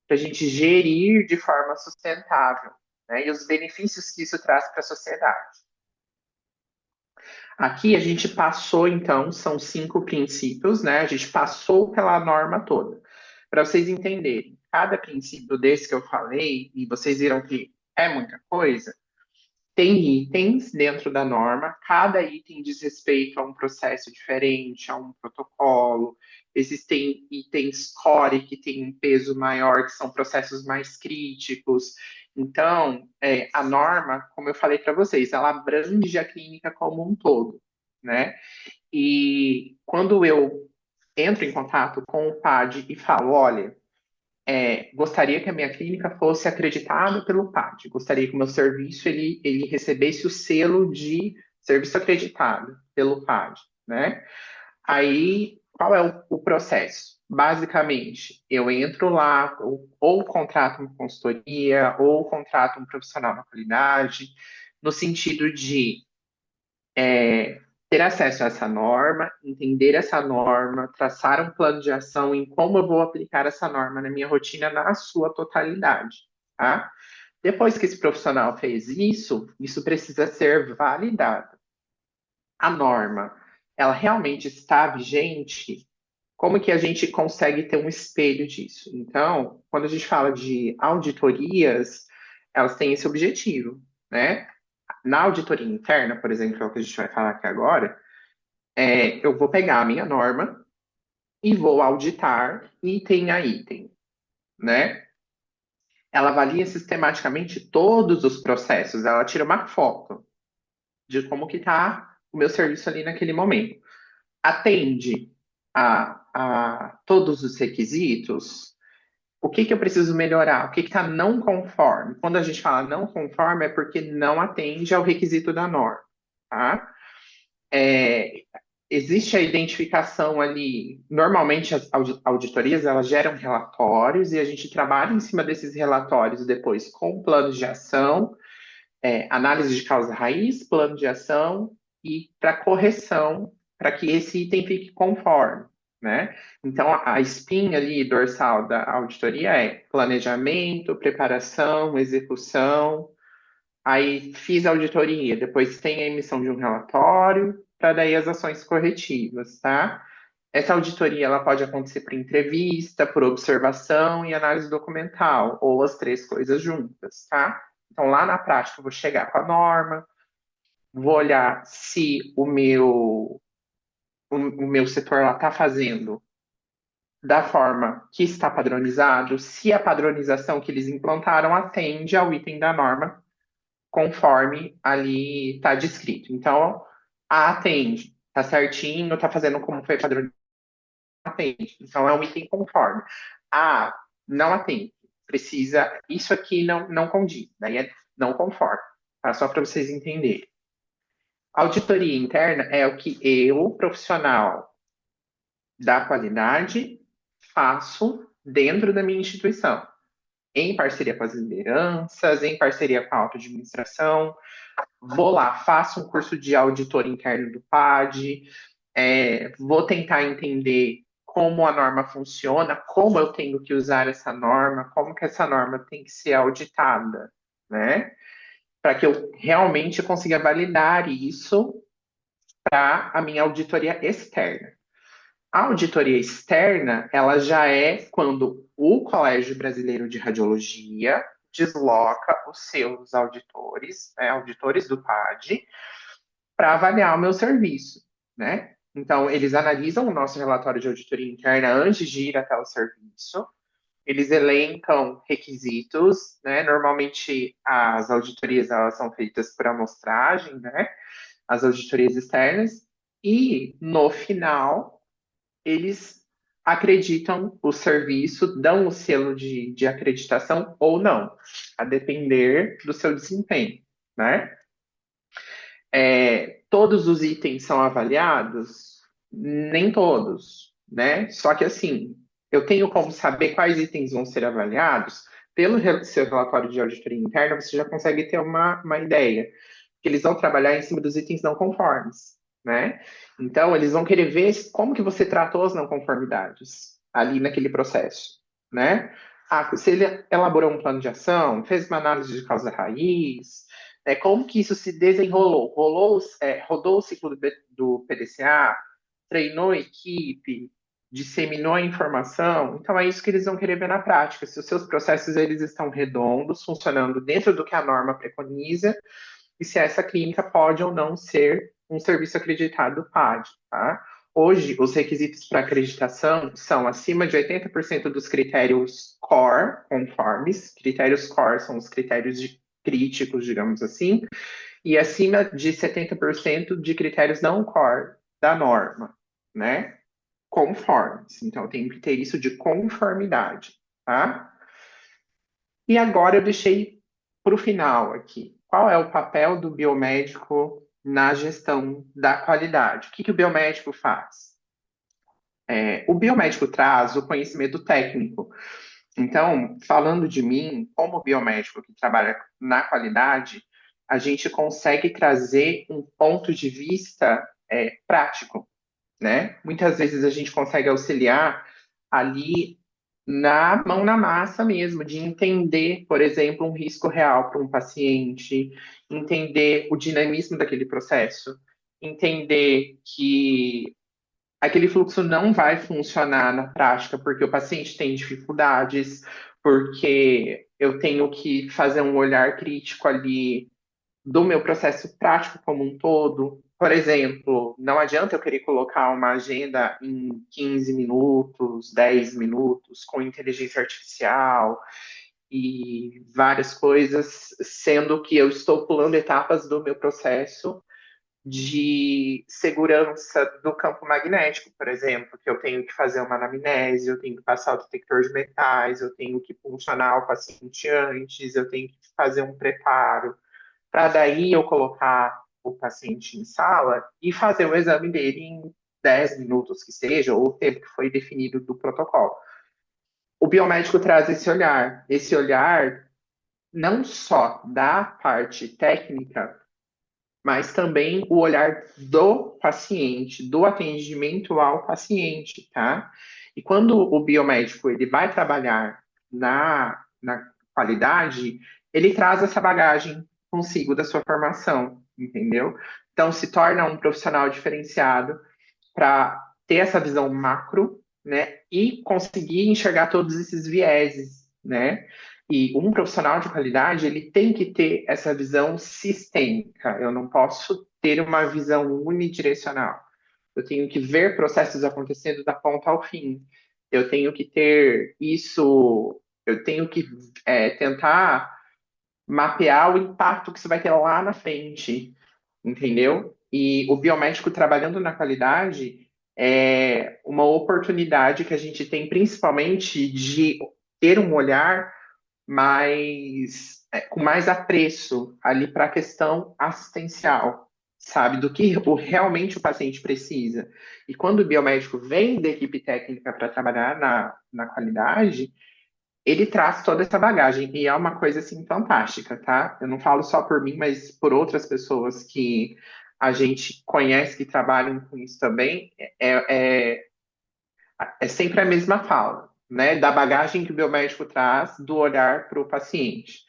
para a gente gerir de forma sustentável, né? E os benefícios que isso traz para a sociedade. Aqui a gente passou, então, são 5 princípios, né? A gente passou pela norma toda. Para vocês entenderem, cada princípio desse que eu falei, e vocês viram que é muita coisa, tem itens dentro da norma, cada item diz respeito a um processo diferente, a um protocolo. Existem itens core que têm um peso maior, que são processos mais críticos. Então, a norma, como eu falei para vocês, ela abrange a clínica como um todo, né? E quando eu entro em contato com o PAD e falo, olha, gostaria que a minha clínica fosse acreditada pelo PAD, gostaria que o meu serviço ele recebesse o selo de serviço acreditado pelo PAD, né? Aí, qual é o processo? Basicamente, eu entro lá, ou contrato uma consultoria, ou contrato um profissional na qualidade, no sentido de ter acesso a essa norma, entender essa norma, traçar um plano de ação em como eu vou aplicar essa norma na minha rotina na sua totalidade, tá? Depois que esse profissional fez isso, isso precisa ser validado. A norma, ela realmente está vigente? Como que a gente consegue ter um espelho disso? Então, quando a gente fala de auditorias, elas têm esse objetivo, né? Na auditoria interna, por exemplo, que é o que a gente vai falar aqui agora, eu vou pegar a minha norma e vou auditar item a item, né? Ela avalia sistematicamente todos os processos, ela tira uma foto de como que está o meu serviço ali naquele momento. Atende a todos os requisitos? O que que eu preciso melhorar? O que está não conforme? Quando a gente fala não conforme, é porque não atende ao requisito da norma, tá? É, existe a identificação ali. Normalmente, as auditorias elas geram relatórios e a gente trabalha em cima desses relatórios depois com planos de ação, análise de causa raiz, plano de ação e para correção, para que esse item fique conforme, né? Então, a espinha ali dorsal da auditoria é planejamento, preparação, execução. Aí fiz a auditoria, depois tem a emissão de um relatório, para daí as ações corretivas, tá? Essa auditoria ela pode acontecer por entrevista, por observação e análise documental, ou as três coisas juntas, tá? Então, lá na prática, eu vou chegar com a norma, vou olhar se o meu setor lá está fazendo da forma que está padronizado, se a padronização que eles implantaram atende ao item da norma conforme ali está descrito. Então, atende, está certinho, está fazendo como foi padronizado, atende. Então, é um item conforme. Ah, não atende. Precisa, isso aqui não condiz, daí é não conforme, tá? Só para vocês entenderem. Auditoria interna é o que eu, profissional da qualidade, faço dentro da minha instituição, em parceria com as lideranças, em parceria com a auto-administração. Vou lá, faço um curso de auditor interno do PAD, vou tentar entender como a norma funciona, como eu tenho que usar essa norma, como que essa norma tem que ser auditada, né? Para que eu realmente consiga validar isso para a minha auditoria externa. A auditoria externa, ela já é quando o Colégio Brasileiro de Radiologia desloca os seus auditores, né, auditores do PAD, para avaliar o meu serviço, né? Então, eles analisam o nosso relatório de auditoria interna antes de ir até o serviço, eles elencam requisitos, né? Normalmente, as auditorias, elas são feitas por amostragem, né? As auditorias externas, e, no final, eles acreditam o serviço, dão o selo de acreditação ou não, a depender do seu desempenho, né? Todos os itens são avaliados? Nem todos, né? Só que assim, eu tenho como saber quais itens vão ser avaliados. Pelo seu relatório de auditoria interna, você já consegue ter uma ideia. Que eles vão trabalhar em cima dos itens não conformes, né? Então, eles vão querer ver como que você tratou as não conformidades ali naquele processo, né? Ah, se ele elaborou um plano de ação, fez uma análise de causa raiz, como que isso se desenrolou? Rodou o ciclo do PDCA, treinou a equipe, disseminou a informação. Então, é isso que eles vão querer ver na prática. Se os seus processos eles estão redondos, funcionando dentro do que a norma preconiza, e se essa clínica pode ou não ser um serviço acreditado do PAD, tá? Hoje, os requisitos para acreditação são acima de 80% dos critérios core conformes. Critérios core são os critérios críticos, digamos assim, e acima de 70% de critérios não core da norma, né? Conformes. Então, tem que ter isso de conformidade, tá? E agora eu deixei para o final aqui. Qual é o papel do biomédico na gestão da qualidade? O que o biomédico faz? O biomédico traz o conhecimento técnico. Então, falando de mim, como biomédico que trabalha na qualidade, a gente consegue trazer um ponto de vista prático, né? Muitas vezes a gente consegue auxiliar ali na mão na massa mesmo, de entender, por exemplo, um risco real para um paciente, entender o dinamismo daquele processo, entender que aquele fluxo não vai funcionar na prática porque o paciente tem dificuldades, porque eu tenho que fazer um olhar crítico ali do meu processo prático como um todo. Por exemplo, não adianta eu querer colocar uma agenda em 15 minutos, 10 minutos, com inteligência artificial. e várias coisas, sendo que eu estou pulando etapas do meu processo de segurança do campo magnético, por exemplo, que eu tenho que fazer uma anamnese, eu tenho que passar o detector de metais, eu tenho que puncionar o paciente antes, eu tenho que fazer um preparo, para daí eu colocar o paciente em sala e fazer o exame dele em 10 minutos que seja, ou o tempo que foi definido do protocolo. O biomédico traz esse olhar não só da parte técnica, mas também o olhar do paciente, do atendimento ao paciente, tá? E quando o biomédico ele vai trabalhar na qualidade, ele traz essa bagagem consigo da sua formação, entendeu? Então se torna um profissional diferenciado para ter essa visão macro, né, e conseguir enxergar todos esses vieses, né? E um profissional de qualidade, ele tem que ter essa visão sistêmica. Eu não posso ter uma visão unidirecional. Eu tenho que ver processos acontecendo da ponta ao fim. Eu tenho que ter isso, eu tenho que tentar mapear o impacto que isso vai ter lá na frente, entendeu? E o biomédico trabalhando na qualidade é uma oportunidade que a gente tem, principalmente, de ter um olhar com mais apreço ali para a questão assistencial, sabe? Do que realmente o paciente precisa. E quando o biomédico vem da equipe técnica para trabalhar na qualidade, ele traz toda essa bagagem e é uma coisa assim fantástica, tá? Eu não falo só por mim, mas por outras pessoas que a gente conhece que trabalham com isso também. É sempre a mesma fala, né? Da bagagem que o biomédico traz, do olhar para o paciente.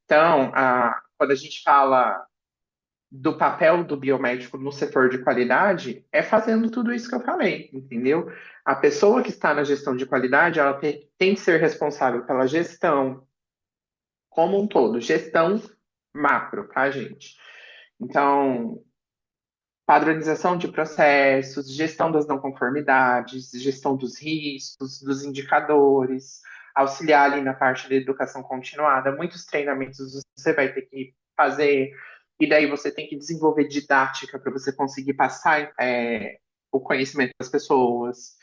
Então, quando a gente fala do papel do biomédico no setor de qualidade, é fazendo tudo isso que eu falei, entendeu? A pessoa que está na gestão de qualidade, ela tem que ser responsável pela gestão como um todo, gestão macro, tá, gente? Então, padronização de processos, gestão das não conformidades, gestão dos riscos, dos indicadores, auxiliar ali na parte da educação continuada. Muitos treinamentos você vai ter que fazer, e daí você tem que desenvolver didática para você conseguir passar o conhecimento das pessoas.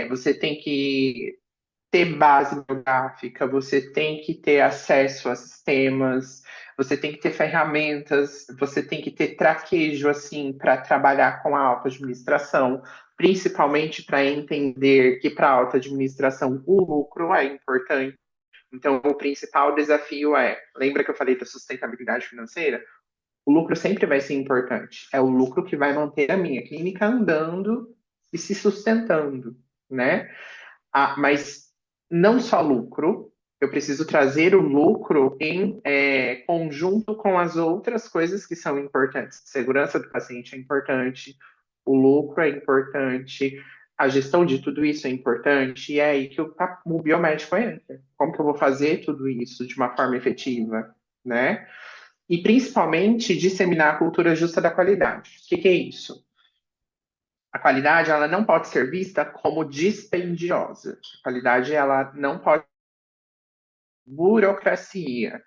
Você tem que ter base bibliográfica, você tem que ter acesso a sistemas, você tem que ter ferramentas, você tem que ter traquejo assim para trabalhar com a auto-administração, principalmente para entender que para a auto-administração o lucro é importante. Então, o principal desafio lembra que eu falei da sustentabilidade financeira? O lucro sempre vai ser importante. É o lucro que vai manter a minha clínica andando e se sustentando, né? Mas não só lucro, eu preciso trazer o lucro em conjunto com as outras coisas que são importantes. Segurança do paciente é importante, o lucro é importante, a gestão de tudo isso é importante, e é aí que o biomédico entra. Como que eu vou fazer tudo isso de uma forma efetiva, né? E principalmente disseminar a cultura justa da qualidade. O que é isso? A qualidade, ela não pode ser vista como dispendiosa. A qualidade, ela não pode ser burocracia,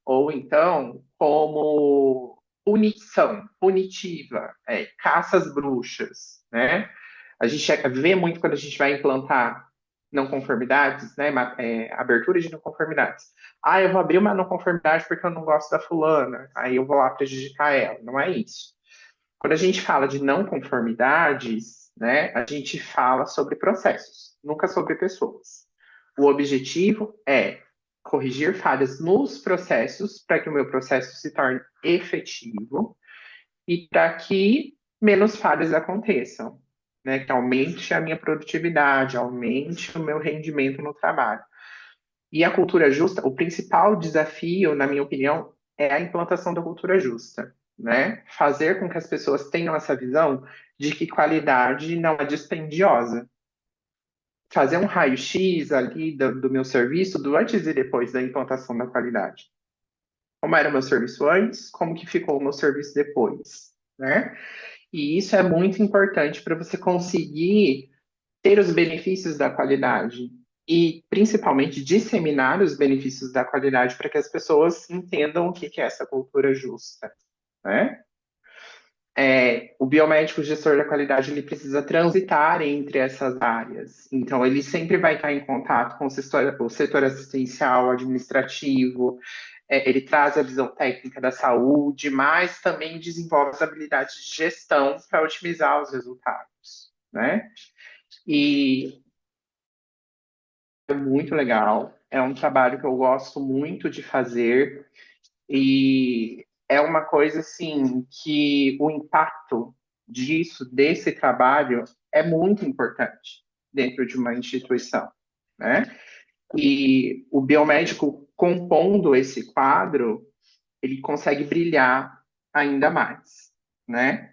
ou então como punição, punitiva, caça às bruxas, né? A gente vê muito quando a gente vai implantar não conformidades, né? Abertura de não conformidades. Ah, eu vou abrir uma não conformidade porque eu não gosto da fulana, aí eu vou lá prejudicar ela. Não é isso. Quando a gente fala de não conformidades, né, a gente fala sobre processos, nunca sobre pessoas. O objetivo é corrigir falhas nos processos para que o meu processo se torne efetivo e para que menos falhas aconteçam, né, que aumente a minha produtividade, aumente o meu rendimento no trabalho. E a cultura justa, o principal desafio, na minha opinião, é a implantação da cultura justa, né? Fazer com que as pessoas tenham essa visão de que qualidade não é dispendiosa. Fazer um raio-x ali do meu serviço, do antes e depois da implantação da qualidade. Como era o meu serviço antes, como que ficou o meu serviço depois, né? E isso é muito importante para você conseguir ter os benefícios da qualidade e principalmente disseminar os benefícios da qualidade para que as pessoas entendam o que que é essa cultura justa, né? O biomédico gestor da qualidade ele precisa transitar entre essas áreas. Então, ele sempre vai estar em contato com o setor assistencial, administrativo, ele traz a visão técnica da saúde, mas também desenvolve as habilidades de gestão para otimizar os resultados, né? E é muito legal, é um trabalho que eu gosto muito de fazer, e é uma coisa assim que o impacto desse trabalho, é muito importante dentro de uma instituição, né? E o biomédico compondo esse quadro, ele consegue brilhar ainda mais, né?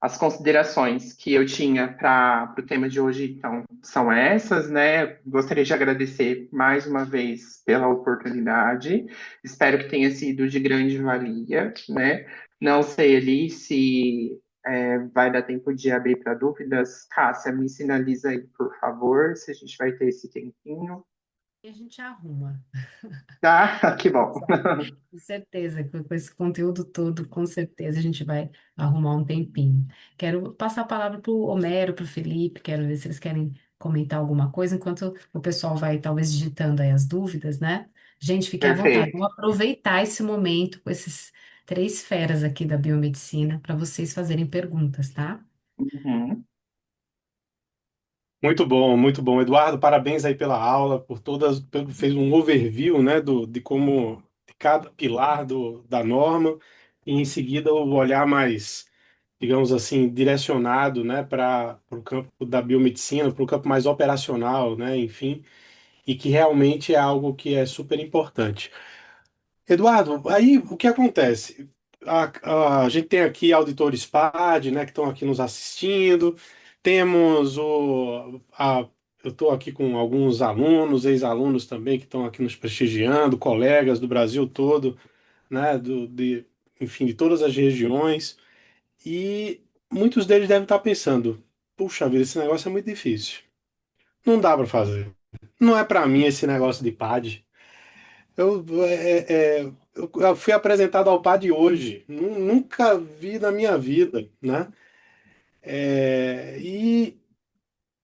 As considerações que eu tinha para o tema de hoje, então, são essas, né? Gostaria de agradecer mais uma vez pela oportunidade. Espero que tenha sido de grande valia, né? Não sei ali se vai dar tempo de abrir para dúvidas. Cássia, me sinaliza aí, por favor, se a gente vai ter esse tempinho. E a gente arruma. Tá? Que bom. Com certeza, com esse conteúdo todo, com certeza a gente vai arrumar um tempinho. Quero passar a palavra para o Homero, para o Felipe, quero ver se eles querem comentar alguma coisa, enquanto o pessoal vai talvez digitando aí as dúvidas, né? Gente, fiquem à vontade. Perfeito. Vamos aproveitar esse momento com esses três feras aqui da biomedicina para vocês fazerem perguntas, tá? Uhum. Muito bom, muito bom. Eduardo, parabéns aí pela aula, por todas, fez um overview, né, de como de cada pilar da norma, e em seguida o olhar mais, digamos assim, direcionado, né, para o campo da biomedicina, para o campo mais operacional, né, enfim, e que realmente é algo que é super importante. Eduardo, aí o que acontece? A gente tem aqui auditores PAD, né, que estão aqui nos assistindo. Temos eu estou aqui com alguns alunos, ex-alunos também, que estão aqui nos prestigiando, colegas do Brasil todo, né, enfim, de todas as regiões. E muitos deles devem estar pensando: puxa vida, esse negócio é muito difícil. Não dá para fazer. Não é para mim esse negócio de PAD. Eu fui apresentado ao PAD hoje, nunca vi na minha vida, né? E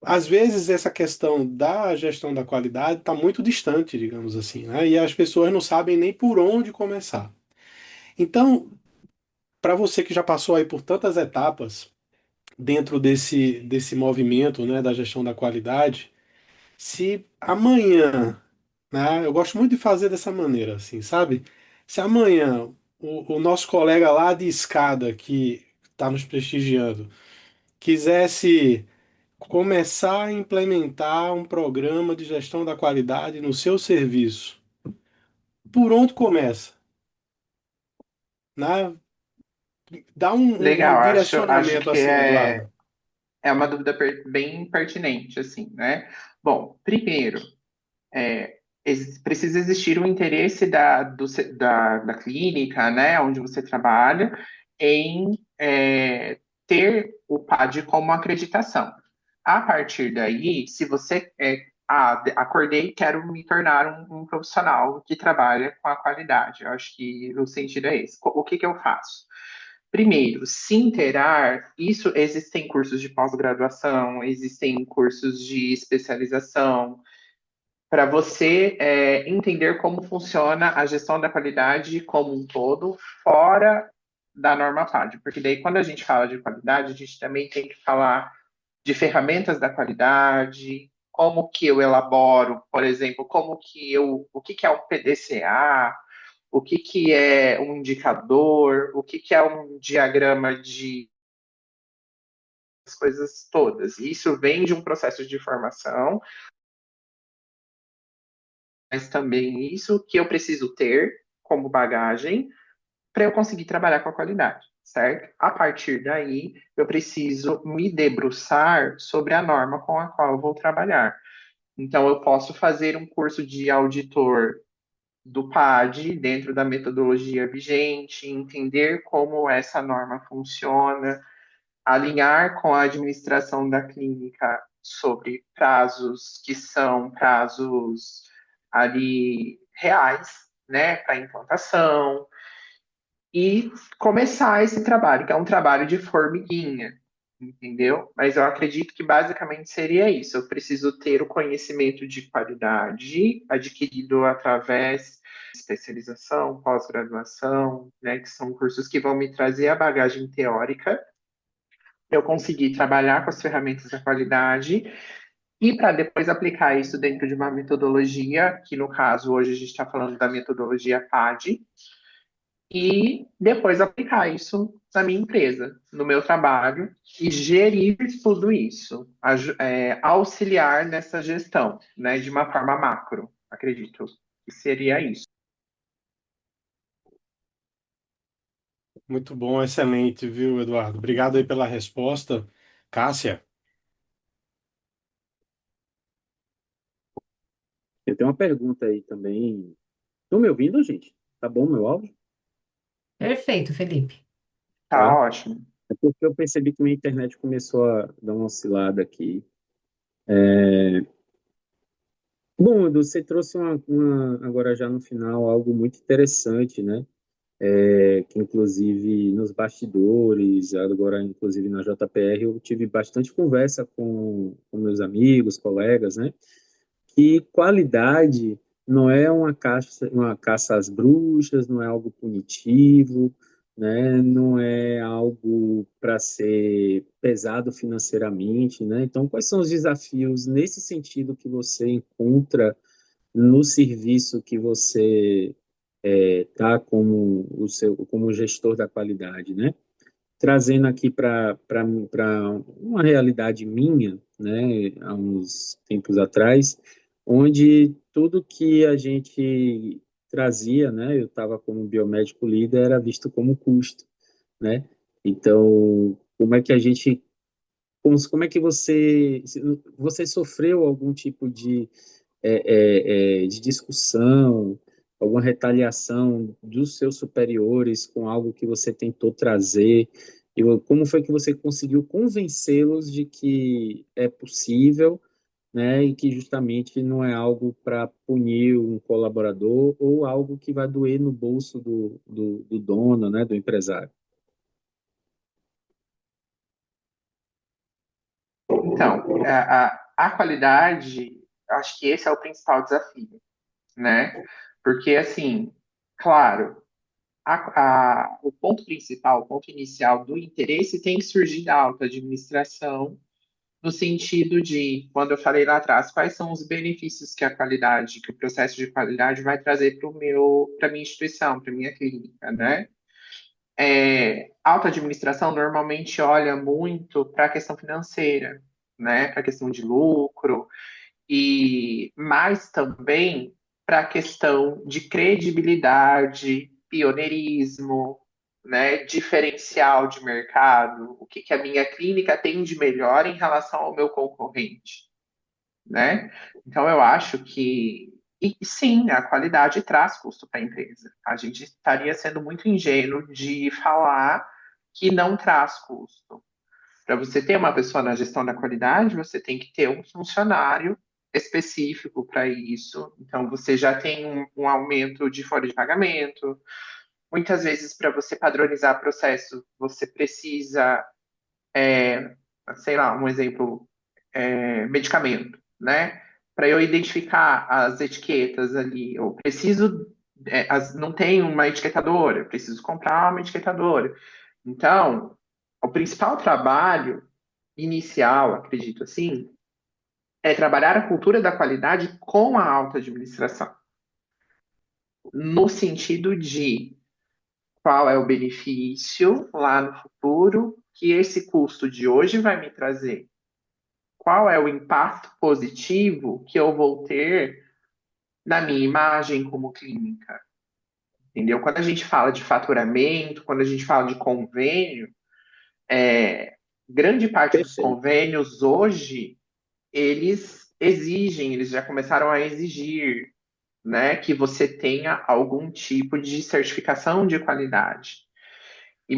às vezes essa questão da gestão da qualidade está muito distante, digamos assim, né? E as pessoas não sabem nem por onde começar. Então, para você que já passou aí por tantas etapas dentro desse movimento, né, da gestão da qualidade, se amanhã, né? Eu gosto muito de fazer dessa maneira, assim, sabe? Se amanhã o nosso colega lá de escada que está nos prestigiando quisesse começar a implementar um programa de gestão da qualidade no seu serviço, por onde começa? Né? Dá um Legal, acho direcionamento que assim, Eduardo. é uma dúvida bem pertinente, assim, né? Bom, primeiro, precisa existir um interesse da clínica, né, onde você trabalha, em ter o PAD como acreditação. A partir daí, se você acordei e quero me tornar um profissional que trabalha com a qualidade, eu acho que o sentido é esse. O que que eu faço? Primeiro, se inteirar, existem cursos de pós-graduação, existem cursos de especialização, para você entender como funciona a gestão da qualidade como um todo, fora da norma PAD. Porque daí, quando a gente fala de qualidade, a gente também tem que falar de ferramentas da qualidade, como que eu elaboro, por exemplo, o que que é um PDCA, o que que é um indicador, o que que é um diagrama de as coisas todas. Isso vem de um processo de formação, mas também isso que eu preciso ter como bagagem para eu conseguir trabalhar com a qualidade, certo? A partir daí, eu preciso me debruçar sobre a norma com a qual eu vou trabalhar. Então, eu posso fazer um curso de auditor do PAD dentro da metodologia vigente, entender como essa norma funciona, alinhar com a administração da clínica sobre prazos que são prazos ali reais, né, para implantação, e começar esse trabalho, que é um trabalho de formiguinha, entendeu? Mas eu acredito que basicamente seria isso. Eu preciso ter o conhecimento de qualidade adquirido através de especialização, pós-graduação, né, que são cursos que vão me trazer a bagagem teórica. Eu conseguir trabalhar com as ferramentas da qualidade e para depois aplicar isso dentro de uma metodologia, que no caso hoje a gente está falando da metodologia PAD, e depois aplicar isso na minha empresa, no meu trabalho, e gerir tudo isso, auxiliar nessa gestão, né, de uma forma macro, acredito que seria isso. Muito bom, excelente, viu, Eduardo? Obrigado aí pela resposta. Cássia, Eu tenho uma pergunta aí também. Estão me ouvindo, gente? Tá bom meu áudio? Perfeito, Felipe. Tá Tá. ótimo. É porque eu percebi que minha internet começou a dar uma oscilada aqui. Bom, Edu, você trouxe agora já no final, algo muito interessante, né? Que inclusive nos bastidores, agora inclusive na JPR, eu tive bastante conversa com meus amigos, colegas, né? Que qualidade não é uma caça às bruxas, não é algo punitivo, né? Não é algo para ser pesado financeiramente, né? Então, quais são os desafios nesse sentido que você encontra no serviço que você está como gestor da qualidade, né? Trazendo aqui para uma realidade minha, né, há uns tempos atrás, onde tudo que a gente trazia, né, eu estava como biomédico líder, era visto como custo, né? Então, como é que a gente, como é que você sofreu algum tipo de discussão, alguma retaliação dos seus superiores com algo que você tentou trazer? E como foi que você conseguiu convencê-los de que é possível, né, e que justamente não é algo para punir um colaborador ou algo que vai doer no bolso do dono, né, do empresário? Então, a qualidade, acho que esse é o principal desafio, né? Porque, assim, claro, o ponto principal, o ponto inicial do interesse tem que surgir da alta administração, no sentido de, quando eu falei lá atrás, quais são os benefícios que a qualidade, que o processo de qualidade vai trazer para minha instituição, para minha clínica, né? Alta administração normalmente olha muito para a questão financeira, né? Para a questão de lucro, e mais também para a questão de credibilidade, pioneirismo, né, diferencial de mercado, o que, que a minha clínica tem de melhor em relação ao meu concorrente, né? Então eu acho que e sim, a qualidade traz custo para a empresa. A gente estaria sendo muito ingênuo de falar que não traz custo. Para você ter uma pessoa na gestão da qualidade, você tem que ter um funcionário específico para isso. Então, você já tem um aumento de folha de pagamento. Muitas vezes, para você padronizar processo, você precisa, sei lá, um exemplo, medicamento, né? Para eu identificar as etiquetas ali, eu preciso, não tem uma etiquetadora, eu preciso comprar uma etiquetadora. Então, o principal trabalho inicial, acredito assim, é trabalhar a cultura da qualidade com a alta administração, no sentido de qual é o benefício lá no futuro que esse custo de hoje vai me trazer, qual é o impacto positivo que eu vou ter na minha imagem como clínica, entendeu? Quando a gente fala de faturamento, quando a gente fala de convênio, grande parte dos Perfeito. convênios hoje eles já começaram a exigir, né, que você tenha algum tipo de certificação de qualidade. E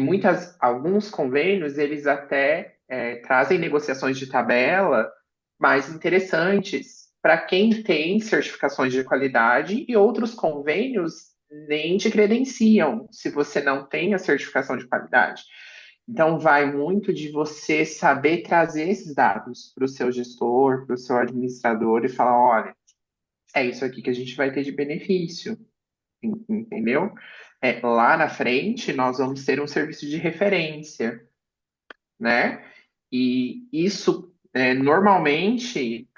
alguns convênios, eles até trazem negociações de tabela mais interessantes para quem tem certificações de qualidade e outros convênios nem te credenciam se você não tem a certificação de qualidade. Então, vai muito de você saber trazer esses dados para o seu gestor, para o seu administrador e falar: olha, é isso aqui que a gente vai ter de benefício, entendeu? Lá na frente, nós vamos ter um serviço de referência, né? E isso, normalmente,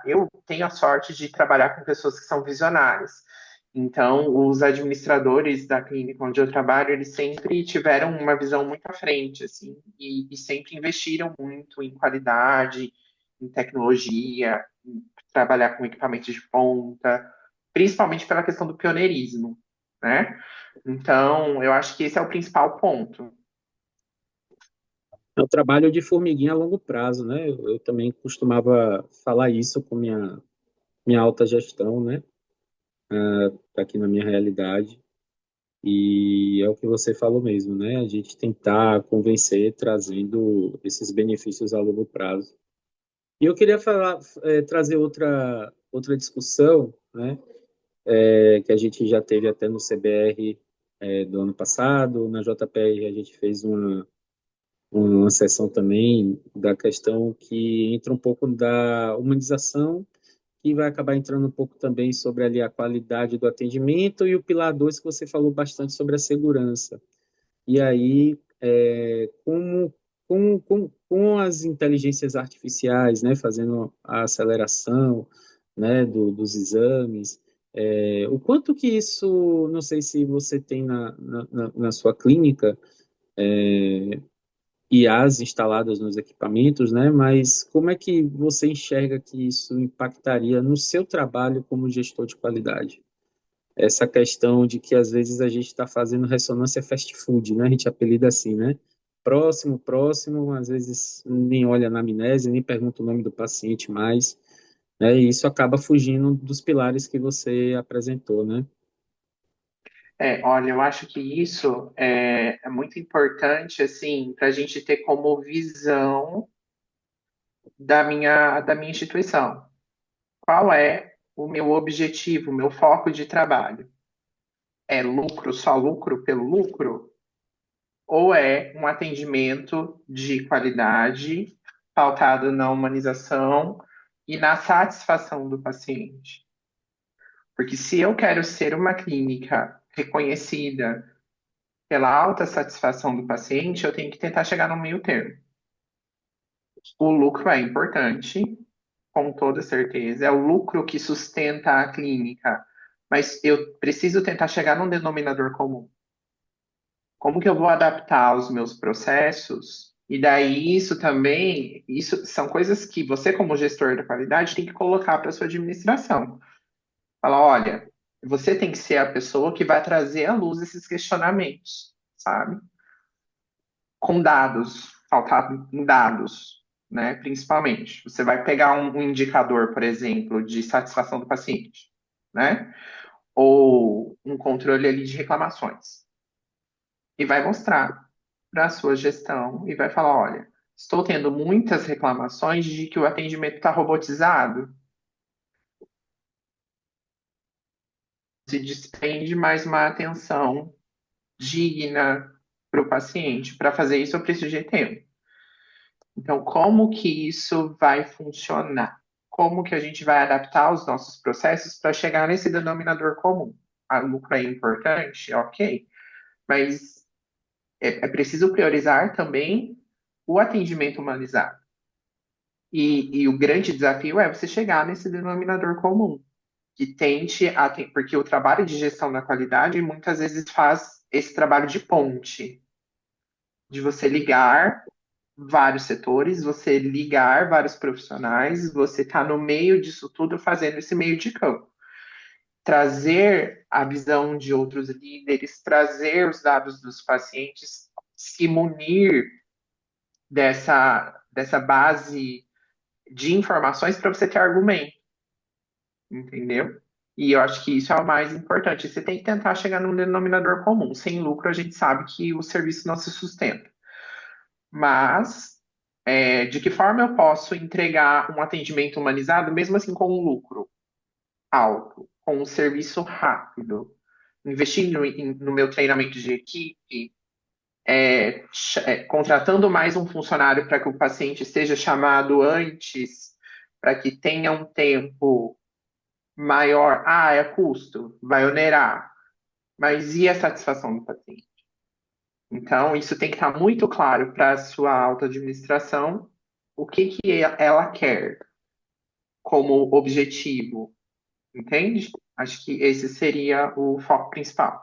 eu tenho a sorte de trabalhar com pessoas que são visionárias. Então, os administradores da clínica onde eu trabalho, eles sempre tiveram uma visão muito à frente, assim, e sempre investiram muito em qualidade, em tecnologia, em trabalhar com equipamentos de ponta, principalmente pela questão do pioneirismo, né? Então, eu acho que esse é o principal ponto. É um trabalho de formiguinha a longo prazo, né? Eu também costumava falar isso com minha alta gestão, né? Aqui na minha realidade. E é o que você falou mesmo, né? A gente tentar convencer trazendo esses benefícios a longo prazo. E eu queria trazer outra discussão, né? Que a gente já teve até no CBR, do ano passado, na JPR a gente fez uma sessão também da questão que entra um pouco da humanização, que vai acabar entrando um pouco também sobre ali a qualidade do atendimento, e o pilar 2 que você falou bastante sobre a segurança. E aí, com as inteligências artificiais, né, fazendo a aceleração, né, dos exames, o quanto que isso, não sei se você tem na sua clínica, IAs instaladas nos equipamentos, né, mas como é que você enxerga que isso impactaria no seu trabalho como gestor de qualidade? Essa questão de que às vezes a gente está fazendo ressonância fast food, né? A gente apelida assim, né? Próximo, próximo, às vezes nem olha na amnésia, nem pergunta o nome do paciente mais, né? E isso acaba fugindo dos pilares que você apresentou, né? Olha, eu acho que isso é muito importante, assim, para a gente ter como visão da minha instituição. Qual é o meu objetivo, o meu foco de trabalho? É lucro, só lucro pelo lucro? Ou é um atendimento de qualidade, pautado na humanização e na satisfação do paciente? Porque se eu quero ser uma clínica reconhecida pela alta satisfação do paciente, eu tenho que tentar chegar no meio termo. O lucro é importante, com toda certeza, é o lucro que sustenta a clínica, mas eu preciso tentar chegar num denominador comum. Como que eu vou adaptar os meus processos? E daí isso também, isso são coisas que você, como gestor da qualidade, tem que colocar para sua administração. Falar, olha, você tem que ser a pessoa que vai trazer à luz esses questionamentos, sabe? Com dados, pautado em dados, né? Principalmente. Você vai pegar um indicador, por exemplo, de satisfação do paciente, né? Ou um controle ali de reclamações. E vai mostrar para a sua gestão e vai falar, olha, estou tendo muitas reclamações de que o atendimento está robotizado. Se despende mais uma atenção digna para o paciente. Para fazer isso, eu preciso de tempo. Então, como que isso vai funcionar? Como que a gente vai adaptar os nossos processos para chegar nesse denominador comum? A lucro é importante, ok, mas é preciso priorizar também o atendimento humanizado. E o grande desafio é você chegar nesse denominador comum, que tente, porque o trabalho de gestão da qualidade muitas vezes faz esse trabalho de ponte, de você ligar vários setores, você ligar vários profissionais, você está no meio disso tudo fazendo esse meio de campo. Trazer a visão de outros líderes, trazer os dados dos pacientes, se munir dessa base de informações para você ter argumento, entendeu? E eu acho que isso é o mais importante. Você tem que tentar chegar num denominador comum. Sem lucro, a gente sabe que o serviço não se sustenta. Mas De que forma eu posso entregar um atendimento humanizado, mesmo assim com um lucro alto, com um serviço rápido, investindo no meu treinamento de equipe, contratando mais um funcionário para que o paciente seja chamado antes, para que tenha um tempo maior. Ah, é custo, vai onerar. Mas e a satisfação do paciente? Então, isso tem que estar muito claro para a sua auto-administração, o que ela quer como objetivo, entende? Acho que esse seria o foco principal.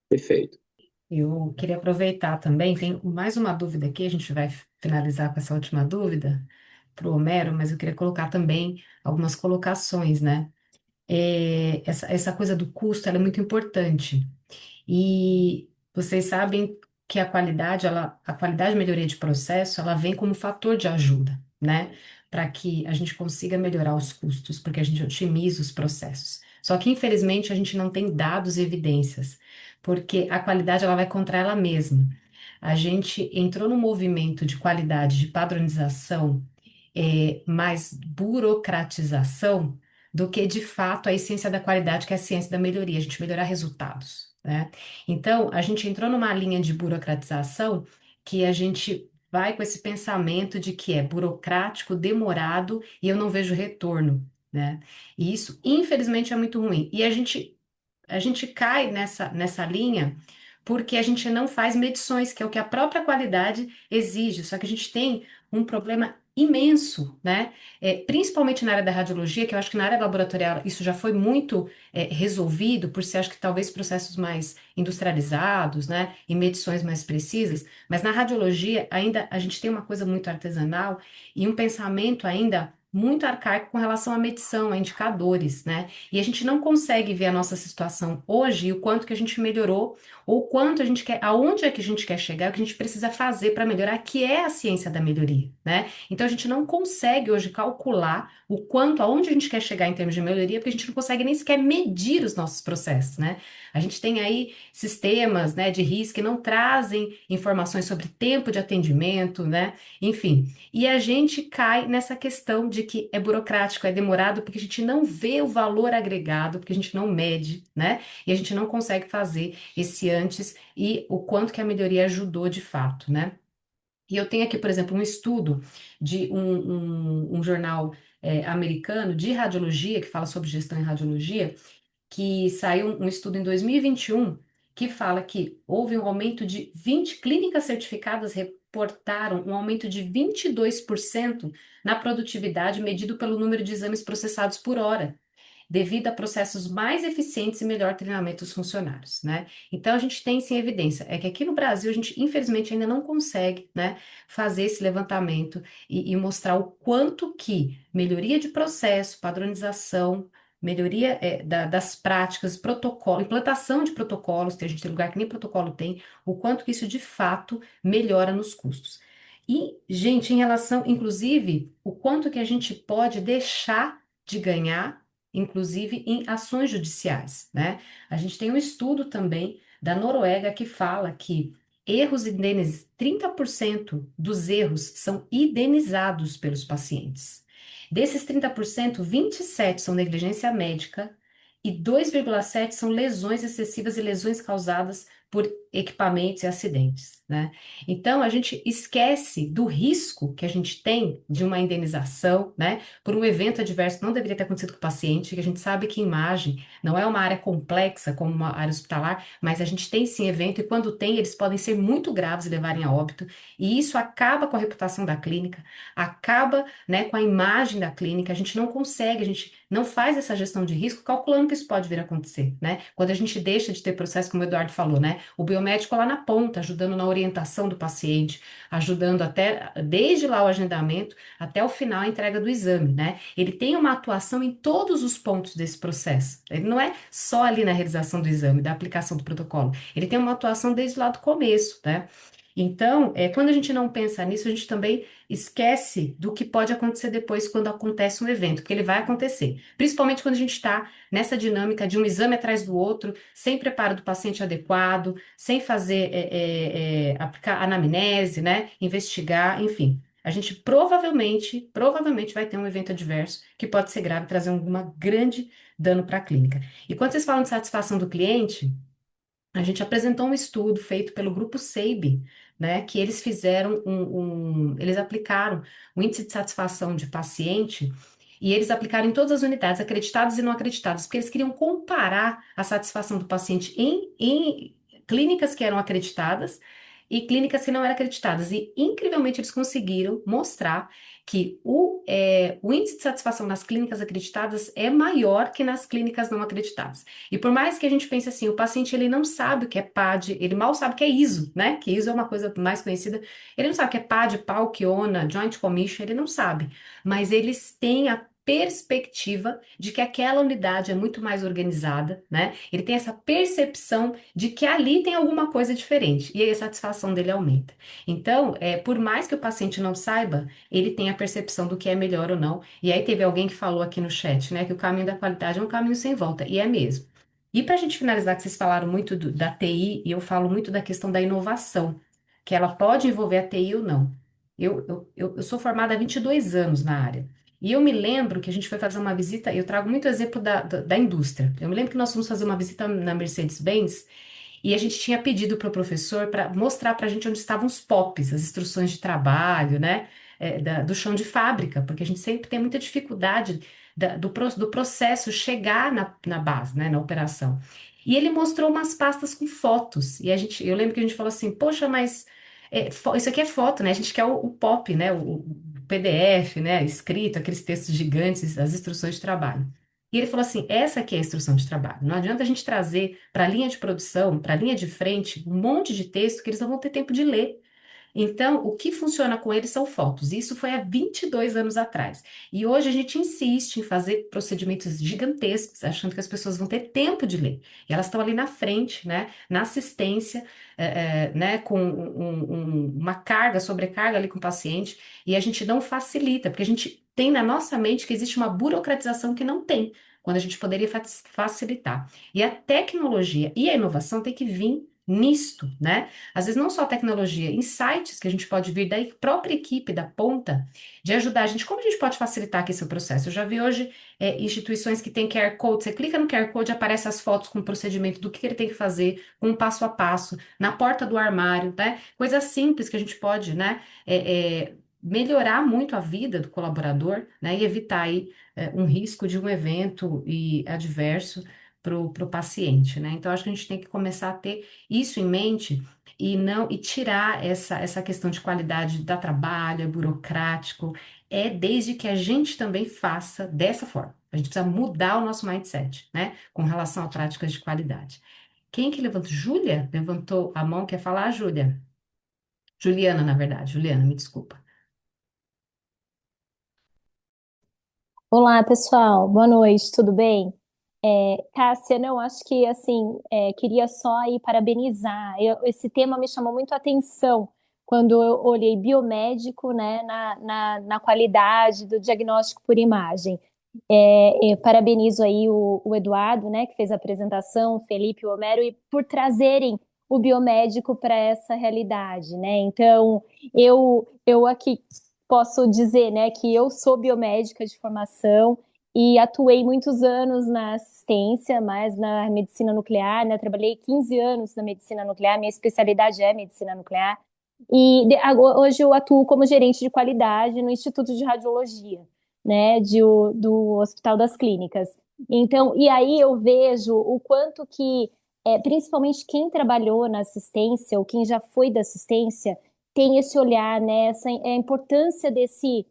Perfeito. Eu queria aproveitar também, tem mais uma dúvida aqui, a gente vai finalizar com essa última dúvida para o Homero, mas eu queria colocar também algumas colocações, né? Essa coisa do custo, ela é muito importante. E vocês sabem que a qualidade e melhoria de processo, ela vem como fator de ajuda, né? Para que a gente consiga melhorar os custos, porque a gente otimiza os processos. Só que, infelizmente, a gente não tem dados e evidências, porque a qualidade ela vai contra ela mesma. A gente entrou num movimento de qualidade, de padronização, mais burocratização do que, de fato, a essência da qualidade, que é a ciência da melhoria, a gente melhorar resultados, né? Então, a gente entrou numa linha de burocratização que a gente vai com esse pensamento de que é burocrático, demorado e eu não vejo retorno, né? E isso, infelizmente, é muito ruim. E a gente cai nessa linha porque a gente não faz medições, que é o que a própria qualidade exige. Só que a gente tem um problema imenso, né? Principalmente na área da radiologia, que eu acho que na área laboratorial isso já foi muito resolvido, por ser, acho que talvez processos mais industrializados, né? E medições mais precisas. Mas na radiologia ainda a gente tem uma coisa muito artesanal e um pensamento ainda muito arcaico com relação à medição, a indicadores, né? E a gente não consegue ver a nossa situação hoje e o quanto que a gente melhorou, ou o quanto a gente quer, aonde é que a gente quer chegar, o que a gente precisa fazer para melhorar, que é a ciência da melhoria, né? Então a gente não consegue hoje calcular o quanto, aonde a gente quer chegar em termos de melhoria, porque a gente não consegue nem sequer medir os nossos processos, né? A gente tem aí sistemas, né, de RIS que não trazem informações sobre tempo de atendimento, né? Enfim, e a gente cai nessa questão de que é burocrático, é demorado, porque a gente não vê o valor agregado, porque a gente não mede, né? E a gente não consegue fazer esse antes e o quanto que a melhoria ajudou de fato, né? E eu tenho aqui, por exemplo, um estudo de um jornal americano de radiologia, que fala sobre gestão em radiologia, que saiu um estudo em 2021 que fala que houve um aumento de 20 clínicas certificadas reportaram um aumento de 22% na produtividade medido pelo número de exames processados por hora, devido a processos mais eficientes e melhor treinamento dos funcionários, né? Então a gente tem sim evidência, é que aqui no Brasil a gente infelizmente ainda não consegue, né, fazer esse levantamento e mostrar o quanto que melhoria de processo, padronização, melhoria das práticas, protocolo, implantação de protocolos, que a gente tem lugar que nem protocolo tem, o quanto que isso de fato melhora nos custos. E, gente, em relação, inclusive, o quanto que a gente pode deixar de ganhar inclusive em ações judiciais, né? A gente tem um estudo também da Noruega que fala que 30% dos erros são indenizados pelos pacientes. Desses 30%, 27 são negligência médica e 2,7 são lesões excessivas e lesões causadas por equipamentos e acidentes, né? Então, a gente esquece do risco que a gente tem de uma indenização, né? Por um evento adverso que não deveria ter acontecido com o paciente, que a gente sabe que imagem não é uma área complexa como uma área hospitalar, mas a gente tem sim evento e quando tem, eles podem ser muito graves e levarem a óbito, e isso acaba com a reputação da clínica, acaba, né, com a imagem da clínica, a gente não consegue, a gente não faz essa gestão de risco calculando que isso pode vir a acontecer, né? Quando a gente deixa de ter processo, como o Eduardo falou, né? O biomédico lá na ponta, ajudando na orientação do paciente, ajudando até, desde lá o agendamento, até o final a entrega do exame, né? Ele tem uma atuação em todos os pontos desse processo. Ele não é só ali na realização do exame, da aplicação do protocolo. Ele tem uma atuação desde lá do começo, né? Então, quando a gente não pensa nisso, a gente também esquece do que pode acontecer depois quando acontece um evento, porque ele vai acontecer. Principalmente quando a gente está nessa dinâmica de um exame atrás do outro, sem preparo do paciente adequado, sem fazer, aplicar anamnese, né? Investigar, enfim. a gente provavelmente vai ter um evento adverso que pode ser grave, trazer alguma grande dano para a clínica. E quando vocês falam de satisfação do cliente, a gente apresentou um estudo feito pelo grupo SEIB, né, que eles fizeram eles aplicaram o índice de satisfação de paciente e eles aplicaram em todas as unidades, acreditadas e não acreditadas, porque eles queriam comparar a satisfação do paciente em clínicas que eram acreditadas e clínicas que não eram acreditadas. E, incrivelmente, eles conseguiram mostrar que o índice de satisfação nas clínicas acreditadas é maior que nas clínicas não acreditadas. E por mais que a gente pense assim, o paciente ele não sabe o que é PAD, ele mal sabe o que é ISO, né? Que ISO é uma coisa mais conhecida. Ele não sabe o que é PAD, PALC, ONA, Joint Commission, ele não sabe. Mas eles têm a perspectiva de que aquela unidade é muito mais organizada, né? Ele tem essa percepção de que ali tem alguma coisa diferente e aí a satisfação dele aumenta. Então, por mais que o paciente não saiba, ele tem a percepção do que é melhor ou não. E aí teve alguém que falou aqui no chat, né, que o caminho da qualidade é um caminho sem volta, e é mesmo. E para a gente finalizar, que vocês falaram muito da TI, e eu falo muito da questão da inovação, que ela pode envolver a TI ou não. Eu sou formada há 22 anos na área. E eu me lembro que a gente foi fazer uma visita, eu trago muito exemplo da indústria. Eu me lembro que nós fomos fazer uma visita na Mercedes-Benz e a gente tinha pedido para o professor para mostrar para a gente onde estavam os POPs, as instruções de trabalho, né? Do chão de fábrica, porque a gente sempre tem muita dificuldade do processo chegar na base, né? Na operação. E ele mostrou umas pastas com fotos. E eu lembro que a gente falou assim, poxa, mas isso aqui é foto, né? A gente quer o POP, né? O PDF, né? Escrito, aqueles textos gigantes, as instruções de trabalho. E ele falou assim: essa aqui é a instrução de trabalho. Não adianta a gente trazer para a linha de produção, para a linha de frente, um monte de texto que eles não vão ter tempo de ler. Então, o que funciona com eles são fotos. Isso foi há 22 anos atrás. E hoje a gente insiste em fazer procedimentos gigantescos, achando que as pessoas vão ter tempo de ler. E elas estão ali na frente, né, na assistência, né, com uma carga, sobrecarga ali com o paciente, e a gente não facilita, porque a gente tem na nossa mente que existe uma burocratização que não tem, quando a gente poderia facilitar. E a tecnologia e a inovação tem que vir nisto, né? Às vezes não só a tecnologia, insights que a gente pode vir da própria equipe, da ponta, de ajudar a gente. Como a gente pode facilitar aqui esse processo? Eu já vi hoje instituições que têm QR Code, você clica no QR Code, aparece as fotos com o procedimento do que ele tem que fazer, com um passo a passo, na porta do armário, né? Coisas simples que a gente pode, né? Melhorar muito a vida do colaborador, né? E evitar aí um risco de um evento adverso para o paciente, né? Então, acho que a gente tem que começar a ter isso em mente e não tirar essa questão de qualidade da trabalho, é burocrático, desde que a gente também faça dessa forma. A gente precisa mudar o nosso mindset, né? Com relação a práticas de qualidade. Quem que levantou? Júlia levantou a mão, quer falar, Júlia? Juliana, na verdade. Juliana, me desculpa. Olá, pessoal. Boa noite, tudo bem? Cássia, não, acho que, assim, queria só aí parabenizar. Esse tema me chamou muito a atenção quando eu olhei biomédico, né, na qualidade do diagnóstico por imagem. Parabenizo aí o Eduardo, né, que fez a apresentação, o Felipe, o Homero, e por trazerem o biomédico para essa realidade, né? Então, eu aqui posso dizer, né, que eu sou biomédica de formação e atuei muitos anos na assistência, mas na medicina nuclear, né? Trabalhei 15 anos na medicina nuclear, minha especialidade é medicina nuclear. Hoje eu atuo como gerente de qualidade no Instituto de Radiologia, né, do Hospital das Clínicas. Então, e aí eu vejo o quanto que, principalmente quem trabalhou na assistência ou quem já foi da assistência, tem esse olhar, né, a importância desse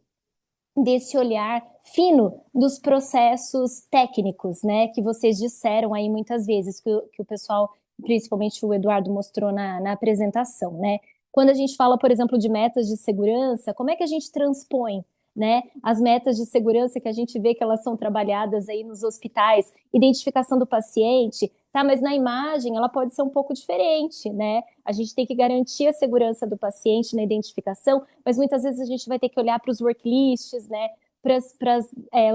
olhar fino dos processos técnicos, né, que vocês disseram aí muitas vezes, que o pessoal, principalmente o Eduardo, mostrou na apresentação, né? Quando a gente fala, por exemplo, de metas de segurança, como é que a gente transpõe, né, as metas de segurança que a gente vê que elas são trabalhadas aí nos hospitais, identificação do paciente, tá, mas na imagem ela pode ser um pouco diferente, né? A gente tem que garantir a segurança do paciente na identificação, mas muitas vezes a gente vai ter que olhar para os worklists, né,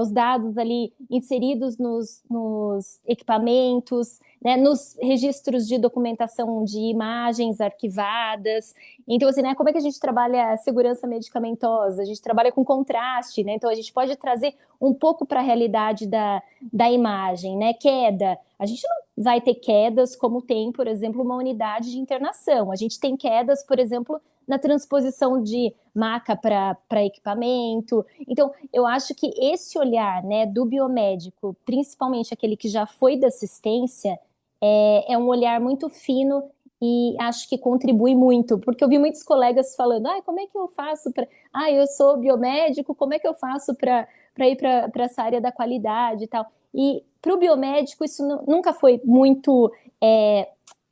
os dados ali inseridos nos equipamentos, né, nos registros de documentação de imagens arquivadas. Então, assim, né, como é que a gente trabalha a segurança medicamentosa? A gente trabalha com contraste, né? Então, a gente pode trazer um pouco para a realidade da imagem, né? Queda. A gente não vai ter quedas como tem, por exemplo, uma unidade de internação. A gente tem quedas, por exemplo, na transposição de maca para equipamento. Então, eu acho que esse olhar, né, do biomédico, principalmente aquele que já foi da assistência, é um olhar muito fino e acho que contribui muito, porque eu vi muitos colegas falando, como é que eu faço para... eu sou biomédico, como é que eu faço para ir para essa área da qualidade e tal? E para o biomédico isso nunca foi muito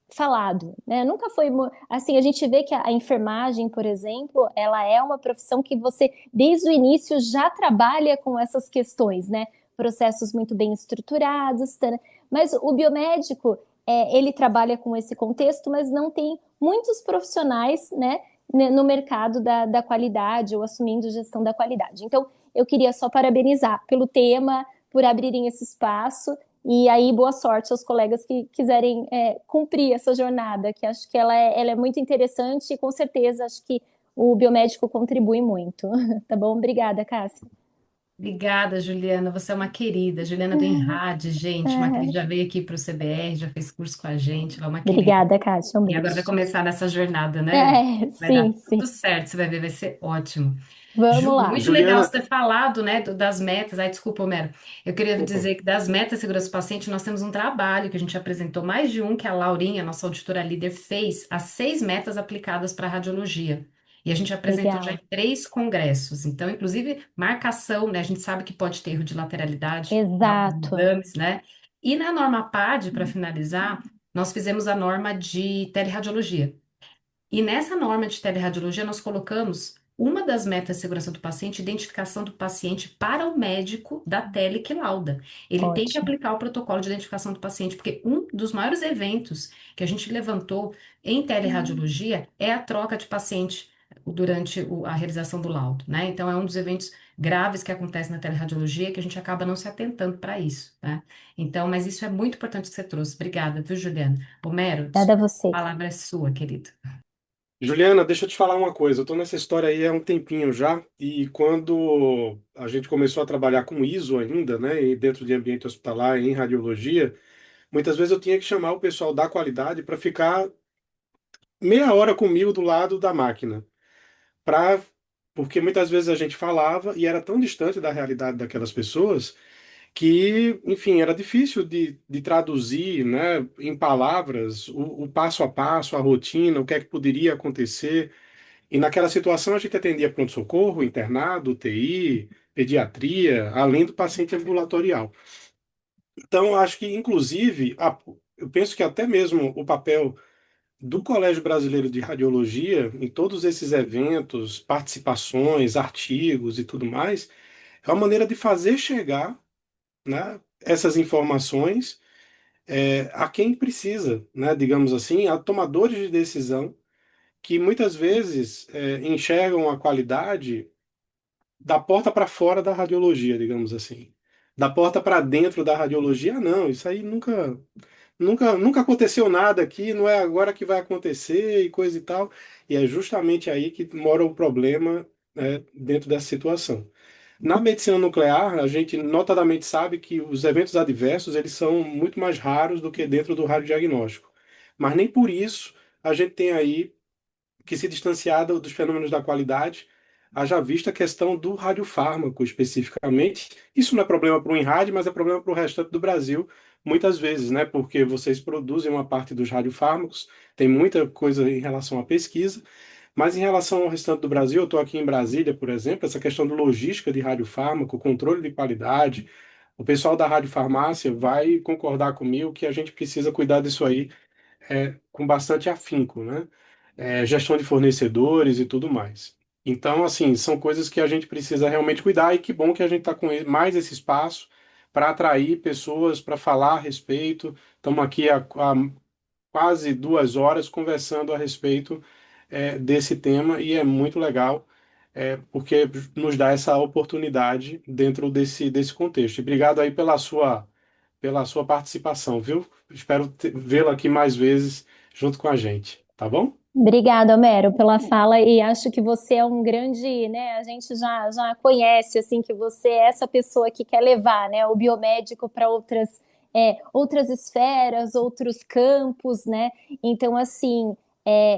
falado, né? Nunca foi assim. A gente vê que a enfermagem, por exemplo, ela é uma profissão que você desde o início já trabalha com essas questões, né? Processos muito bem estruturados, tá, né? Mas o biomédico ele trabalha com esse contexto, mas não tem muitos profissionais, né, no mercado da qualidade ou assumindo gestão da qualidade. Então, eu queria só parabenizar pelo tema, por abrirem esse espaço. E aí, boa sorte aos colegas que quiserem cumprir essa jornada, que acho que ela é muito interessante e com certeza acho que o biomédico contribui muito. Tá bom? Obrigada, Cássia. Obrigada, Juliana. Você é uma querida. Juliana do Enrade, gente, uma querida, já veio aqui para o CBR, já fez curso com a gente, ela é uma querida. Obrigada, Cássia. Um E agora vai beijo. começar nessa jornada, né? Vai dar Sim, sim. tudo certo, você vai ver, vai ser ótimo. Vamos lá. Muito legal você Juliana, ter falado, né, das metas. Ai, desculpa, Homero. Eu queria opa, dizer que das metas de segurança do paciente, nós temos um trabalho que a gente apresentou mais de um, que a Laurinha, nossa auditora líder, fez as 6 metas aplicadas para radiologia. E a gente apresentou já em Legal. 3 congressos. Então, inclusive, marcação, né? A gente sabe que pode ter erro de lateralidade, novos Exato. exames, né? E na norma PAD, para finalizar, nós fizemos a norma de teleradiologia. E nessa norma de teleradiologia, nós colocamos uma das metas de segurança do paciente, identificação do paciente para o médico da tele que lauda. Ele tem que Ótimo. aplicar o protocolo de identificação do paciente, porque um dos maiores eventos que a gente levantou em teleradiologia é a troca de paciente durante a realização do laudo, né? Então, é um dos eventos graves que acontece na teleradiologia que a gente acaba não se atentando para isso, né? Então, mas isso é muito importante que você trouxe. Obrigada, viu, Juliana? Homero, Nada a a vocês. palavra é sua, querido. Juliana, deixa eu te falar uma coisa. Eu estou nessa história aí há um tempinho já, e quando a gente começou a trabalhar com ISO ainda, né, e dentro de ambiente hospitalar, em radiologia, muitas vezes eu tinha que chamar o pessoal da qualidade para ficar meia hora comigo do lado da máquina, para porque muitas vezes a gente falava e era tão distante da realidade daquelas pessoas que, enfim, era difícil de traduzir, né, em palavras o passo a passo, a rotina, o que é que poderia acontecer. E naquela situação a gente atendia pronto-socorro, internado, UTI, pediatria, além do paciente ambulatorial. Então, acho que, inclusive, eu penso que até mesmo o papel do Colégio Brasileiro de Radiologia, em todos esses eventos, participações, artigos e tudo mais, é uma maneira de fazer chegar, né, essas informações a quem precisa, né, digamos assim, a tomadores de decisão que muitas vezes enxergam a qualidade da porta para fora da radiologia, digamos assim. Da porta para dentro da radiologia, não, isso aí nunca aconteceu nada aqui, não é agora que vai acontecer e coisa e tal. E é justamente aí que mora o problema, dentro dessa situação. Na medicina nuclear, a gente notadamente sabe que os eventos adversos eles são muito mais raros do que dentro do radiodiagnóstico. Mas nem por isso a gente tem aí que se distanciar dos fenômenos da qualidade, haja vista a questão do radiofármaco especificamente. Isso não é problema para o INRAD, mas é problema para o restante do Brasil, muitas vezes, né? Porque vocês produzem uma parte dos radiofármacos, tem muita coisa em relação à pesquisa, mas em relação ao restante do Brasil, eu estou aqui em Brasília, por exemplo, essa questão de logística de radiofármaco, controle de qualidade, o pessoal da radiofarmácia vai concordar comigo que a gente precisa cuidar disso aí com bastante afinco, né? Gestão de fornecedores e tudo mais. Então, assim, são coisas que a gente precisa realmente cuidar e que bom que a gente está com mais esse espaço para atrair pessoas para falar a respeito. Estamos aqui há quase 2 horas conversando a respeito desse tema e é muito legal. porque nos dá essa oportunidade dentro desse contexto. E obrigado aí pela sua participação, viu? Espero vê-la aqui mais vezes junto com a gente, tá bom? Obrigada, Homero, pela fala e acho que você é um grande, né? A gente já conhece assim que você é essa pessoa que quer levar, né, o biomédico para outras esferas, outros campos, né? Então, assim,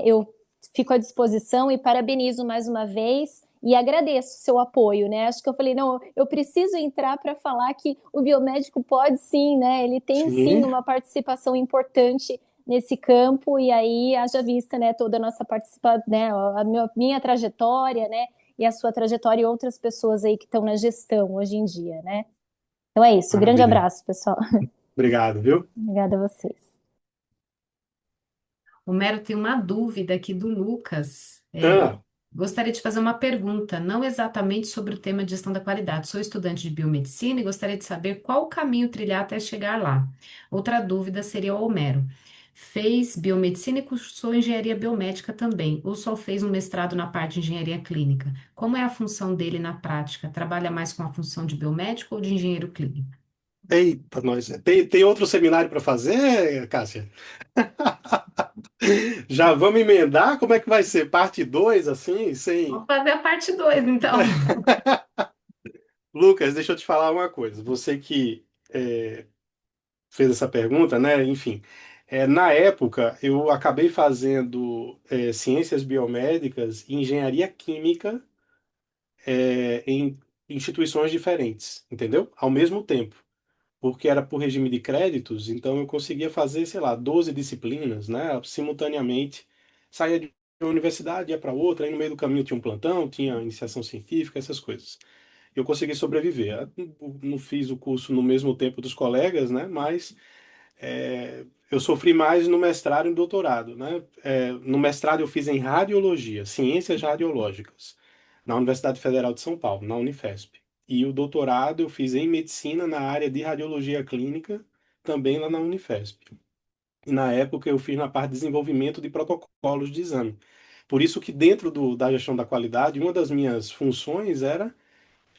eu fico à disposição e parabenizo mais uma vez e agradeço o seu apoio, né? Acho que eu falei, não, eu preciso entrar para falar que o biomédico pode sim, né? Ele tem sim Sim, uma participação importante nesse campo, e aí haja vista, né, toda a nossa participação, né, a minha trajetória, né, e a sua trajetória e outras pessoas aí que estão na gestão hoje em dia, né? Então é isso, grande maravilha. abraço, pessoal. Obrigado, viu? Obrigada a vocês. Homero, tem uma dúvida aqui do Lucas. Ah, Gostaria de fazer uma pergunta, não exatamente sobre o tema de gestão da qualidade. Sou estudante de biomedicina e gostaria de saber qual o caminho trilhar até chegar lá. Outra dúvida seria o Homero. Fez biomedicina e cursou engenharia biomédica também, ou só fez um mestrado na parte de engenharia clínica? Como é a função dele na prática? Trabalha mais com a função de biomédico ou de engenheiro clínico? eita, nós. Tem outro seminário para fazer, Cássia? Já vamos emendar? Como é que vai ser? Parte 2 assim, sem. Vamos fazer a parte 2, então. Lucas, deixa eu te falar uma coisa. Você que fez essa pergunta, né? Enfim, na época eu acabei fazendo ciências biomédicas e engenharia química em instituições diferentes, entendeu? Ao mesmo tempo, porque era por regime de créditos, então eu conseguia fazer, sei lá, 12 disciplinas, né? Simultaneamente, saía de uma universidade, ia para outra, aí no meio do caminho tinha um plantão, tinha iniciação científica, essas coisas. Eu consegui sobreviver. Eu não fiz o curso no mesmo tempo dos colegas, né? Mas eu sofri mais no mestrado e no doutorado, né? No mestrado eu fiz em radiologia, ciências radiológicas, na Universidade Federal de São Paulo, na Unifesp. E o doutorado eu fiz em medicina na área de radiologia clínica, também lá na Unifesp. E na época eu fiz na parte de desenvolvimento de protocolos de exame. Por isso que dentro da gestão da qualidade, uma das minhas funções era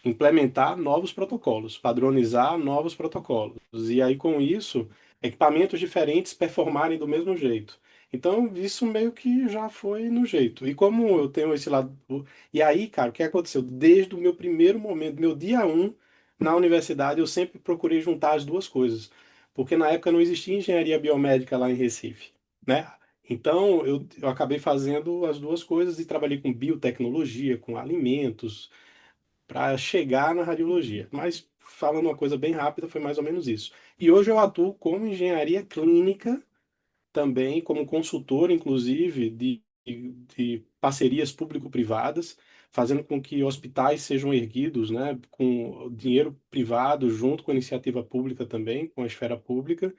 implementar novos protocolos, padronizar novos protocolos. E aí, com isso, equipamentos diferentes performarem do mesmo jeito. Então, isso meio que já foi no jeito. E como eu tenho esse lado. E aí, cara, o que aconteceu? Desde o meu primeiro momento, meu dia um na universidade, eu sempre procurei juntar as duas coisas. Porque na época não existia engenharia biomédica lá em Recife, né? Então, eu acabei fazendo as duas coisas e trabalhei com biotecnologia, com alimentos, para chegar na radiologia. Mas, falando uma coisa bem rápida, foi mais ou menos isso. E hoje eu atuo como engenharia clínica, também como consultor, inclusive, de parcerias público-privadas, fazendo com que hospitais sejam erguidos, né, com dinheiro privado, junto com a iniciativa pública também, com a esfera pública,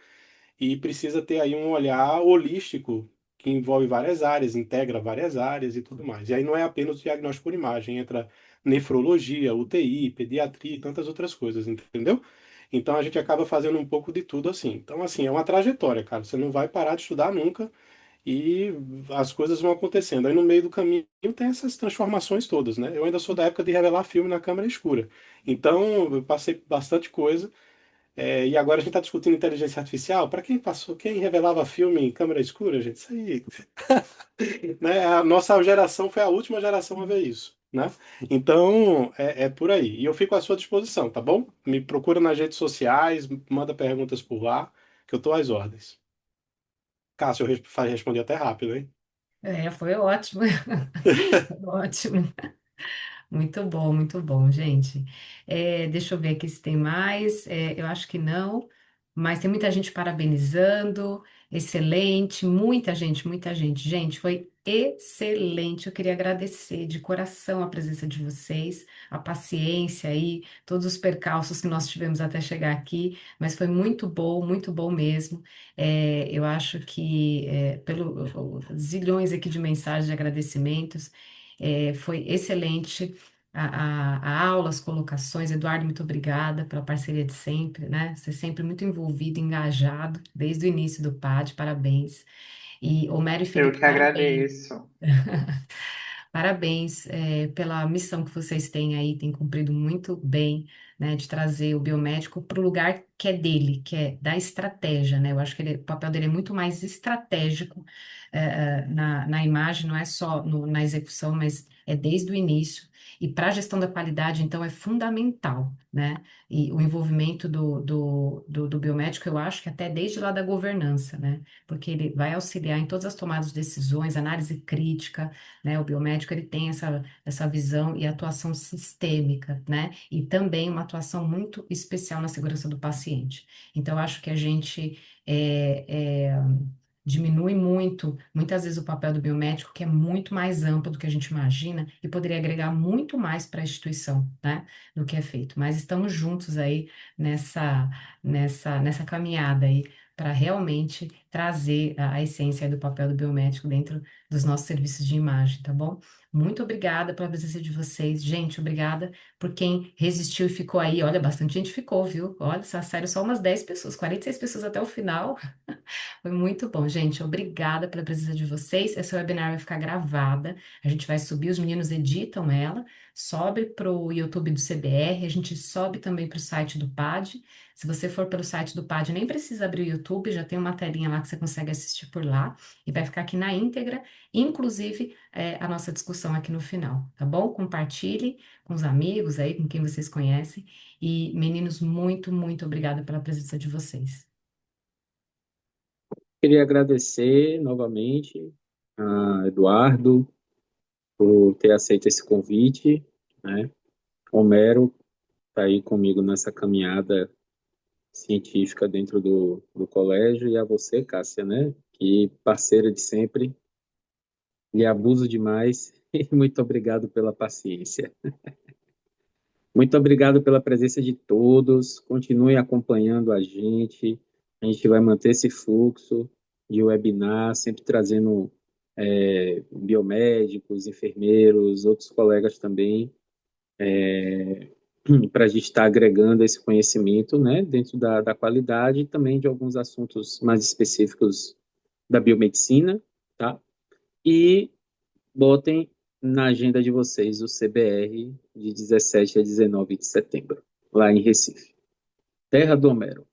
e precisa ter aí um olhar holístico que envolve várias áreas, integra várias áreas e tudo mais. E aí não é apenas o diagnóstico por imagem, entra nefrologia, UTI, pediatria e tantas outras coisas, entendeu? Então a gente acaba fazendo um pouco de tudo assim. Então, assim, é uma trajetória, cara. Você não vai parar de estudar nunca e as coisas vão acontecendo. Aí no meio do caminho tem essas transformações todas, né? Eu ainda sou da época de revelar filme na câmera escura. Então, eu passei bastante coisa. E agora a gente está discutindo inteligência artificial. Para quem passou, quem revelava filme em câmera escura, gente, isso aí, né? A nossa geração foi a última geração a ver isso, né? Então é por aí. E eu fico à sua disposição, tá bom? Me procura nas redes sociais, manda perguntas por lá, que eu estou às ordens. Cássio, eu respondi até rápido, hein? Foi ótimo. Ótimo. Muito bom, gente. Deixa eu ver aqui se tem mais. Eu acho que não, mas tem muita gente parabenizando. Excelente, muita gente, muita gente. Gente, foi excelente. Eu queria agradecer de coração a presença de vocês, a paciência aí, todos os percalços que nós tivemos até chegar aqui, mas foi muito bom mesmo. Eu acho que, pelo zilhões aqui de mensagens de agradecimentos, foi excelente a aula, as colocações. Eduardo, muito obrigada pela parceria de sempre, né? Você é sempre muito envolvido, engajado, desde o início do PAD, parabéns. E Homero e Eu Felipe, que parabéns. agradeço. Parabéns, pela missão que vocês têm aí, têm cumprido muito bem, né, de trazer o biomédico para o lugar que é dele, que é da estratégia, né? Eu acho que o papel dele é muito mais estratégico, na imagem, não é só na execução, mas é desde o início. E para a gestão da qualidade, então, é fundamental, né? E o envolvimento do biomédico, eu acho que até desde lá da governança, né? Porque ele vai auxiliar em todas as tomadas de decisões, análise crítica, né? O biomédico ele tem essa visão e atuação sistêmica, né? E também uma atuação muito especial na segurança do paciente. Então, eu acho que a gente diminui muito, muitas vezes, o papel do biomédico, que é muito mais amplo do que a gente imagina e poderia agregar muito mais para a instituição, né? Do que é feito. Mas estamos juntos aí nessa caminhada aí para realmente trazer a essência do papel do biomédico dentro dos nossos serviços de imagem, tá bom? Muito obrigada pela presença de vocês. Gente, obrigada por quem resistiu e ficou aí. Olha, bastante gente ficou, viu? Olha, sério, só umas 10 pessoas, 46 pessoas até o final. Foi muito bom, gente. Obrigada pela presença de vocês. Essa webinar vai ficar gravada. A gente vai subir, os meninos editam ela, sobe para o YouTube do CBR, a gente sobe também para o site do PAD. Se você for pelo site do PAD, nem precisa abrir o YouTube, já tem uma telinha lá que você consegue assistir por lá e vai ficar aqui na íntegra, inclusive a nossa discussão aqui no final, tá bom? Compartilhe com os amigos aí, com quem vocês conhecem. E, meninos, muito, muito obrigada pela presença de vocês. Queria agradecer novamente a Eduardo por ter aceito esse convite, né? Homero está aí comigo nessa caminhada científica dentro do colégio, e a você, Cássia, né? Que parceira de sempre, lhe abuso demais, e muito obrigado pela paciência. Muito obrigado pela presença de todos, continue acompanhando a gente vai manter esse fluxo de webinar, sempre trazendo biomédicos, enfermeiros, outros colegas também, para a gente estar agregando esse conhecimento, né, dentro da qualidade e também de alguns assuntos mais específicos da biomedicina, tá? E botem na agenda de vocês o CBR de 17 a 19 de setembro, lá em Recife. Terra do Homero.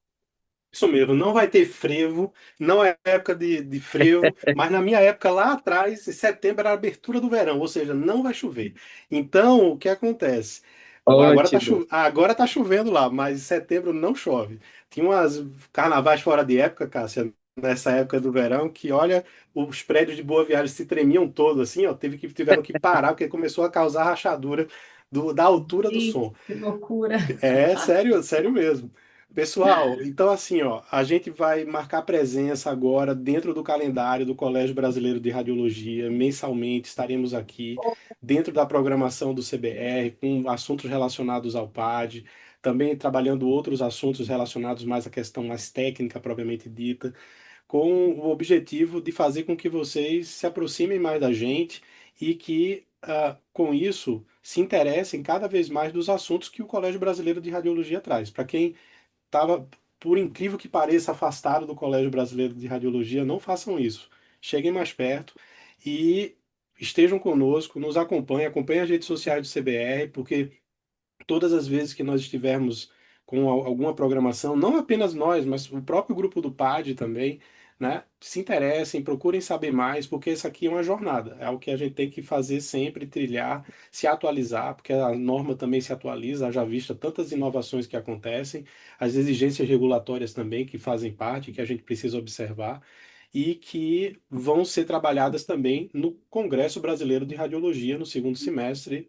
Isso mesmo, não vai ter frevo, não é época de frevo, mas na minha época lá atrás, em setembro era a abertura do verão, ou seja, não vai chover. Então, o que acontece? Ótimo. Agora tá chovendo lá, mas em setembro não chove. Tinha umas carnavais fora de época, Cássia, nessa época do verão, que olha, os prédios de Boa Viagem se tremiam todos assim, ó, tiveram que parar porque começou a causar rachadura da altura do Gente, som. que loucura! É sério, sério mesmo. Pessoal, então assim, ó, a gente vai marcar presença agora dentro do calendário do Colégio Brasileiro de Radiologia. Mensalmente estaremos aqui dentro da programação do CBR com assuntos relacionados ao PAD, também trabalhando outros assuntos relacionados mais à questão mais técnica propriamente dita, com o objetivo de fazer com que vocês se aproximem mais da gente e que, com isso, se interessem cada vez mais dos assuntos que o Colégio Brasileiro de Radiologia traz. Para quem estava, por incrível que pareça, afastado do Colégio Brasileiro de Radiologia, não façam isso. Cheguem mais perto e estejam conosco, nos acompanhem, acompanhem as redes sociais do CBR, porque todas as vezes que nós estivermos com alguma programação, não apenas nós, mas o próprio grupo do PAD também, né? Se interessem, procurem saber mais, porque isso aqui é uma jornada, é o que a gente tem que fazer sempre, trilhar, se atualizar, porque a norma também se atualiza, já vista tantas inovações que acontecem, as exigências regulatórias também que fazem parte, que a gente precisa observar, e que vão ser trabalhadas também no Congresso Brasileiro de Radiologia no segundo semestre,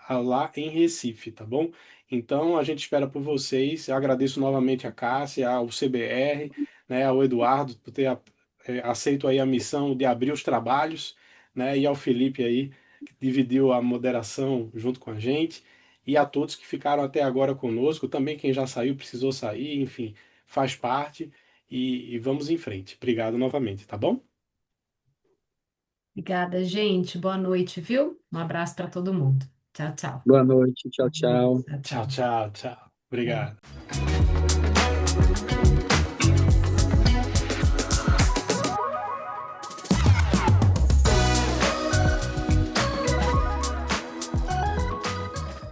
lá em Recife, tá bom? Então a gente espera por vocês. Eu agradeço novamente a Cássia, ao CBR, né, ao Eduardo por ter aceito aí a missão de abrir os trabalhos, né, e ao Felipe aí que dividiu a moderação junto com a gente e a todos que ficaram até agora conosco, também quem já saiu precisou sair, enfim, faz parte e vamos em frente. Obrigado novamente, tá bom? Obrigada, gente. Boa noite, viu? Um abraço para todo mundo. Tchau, tchau. Boa noite. Tchau, tchau. Tchau, Tchau, tchau. tchau, tchau. Tchau. Obrigado.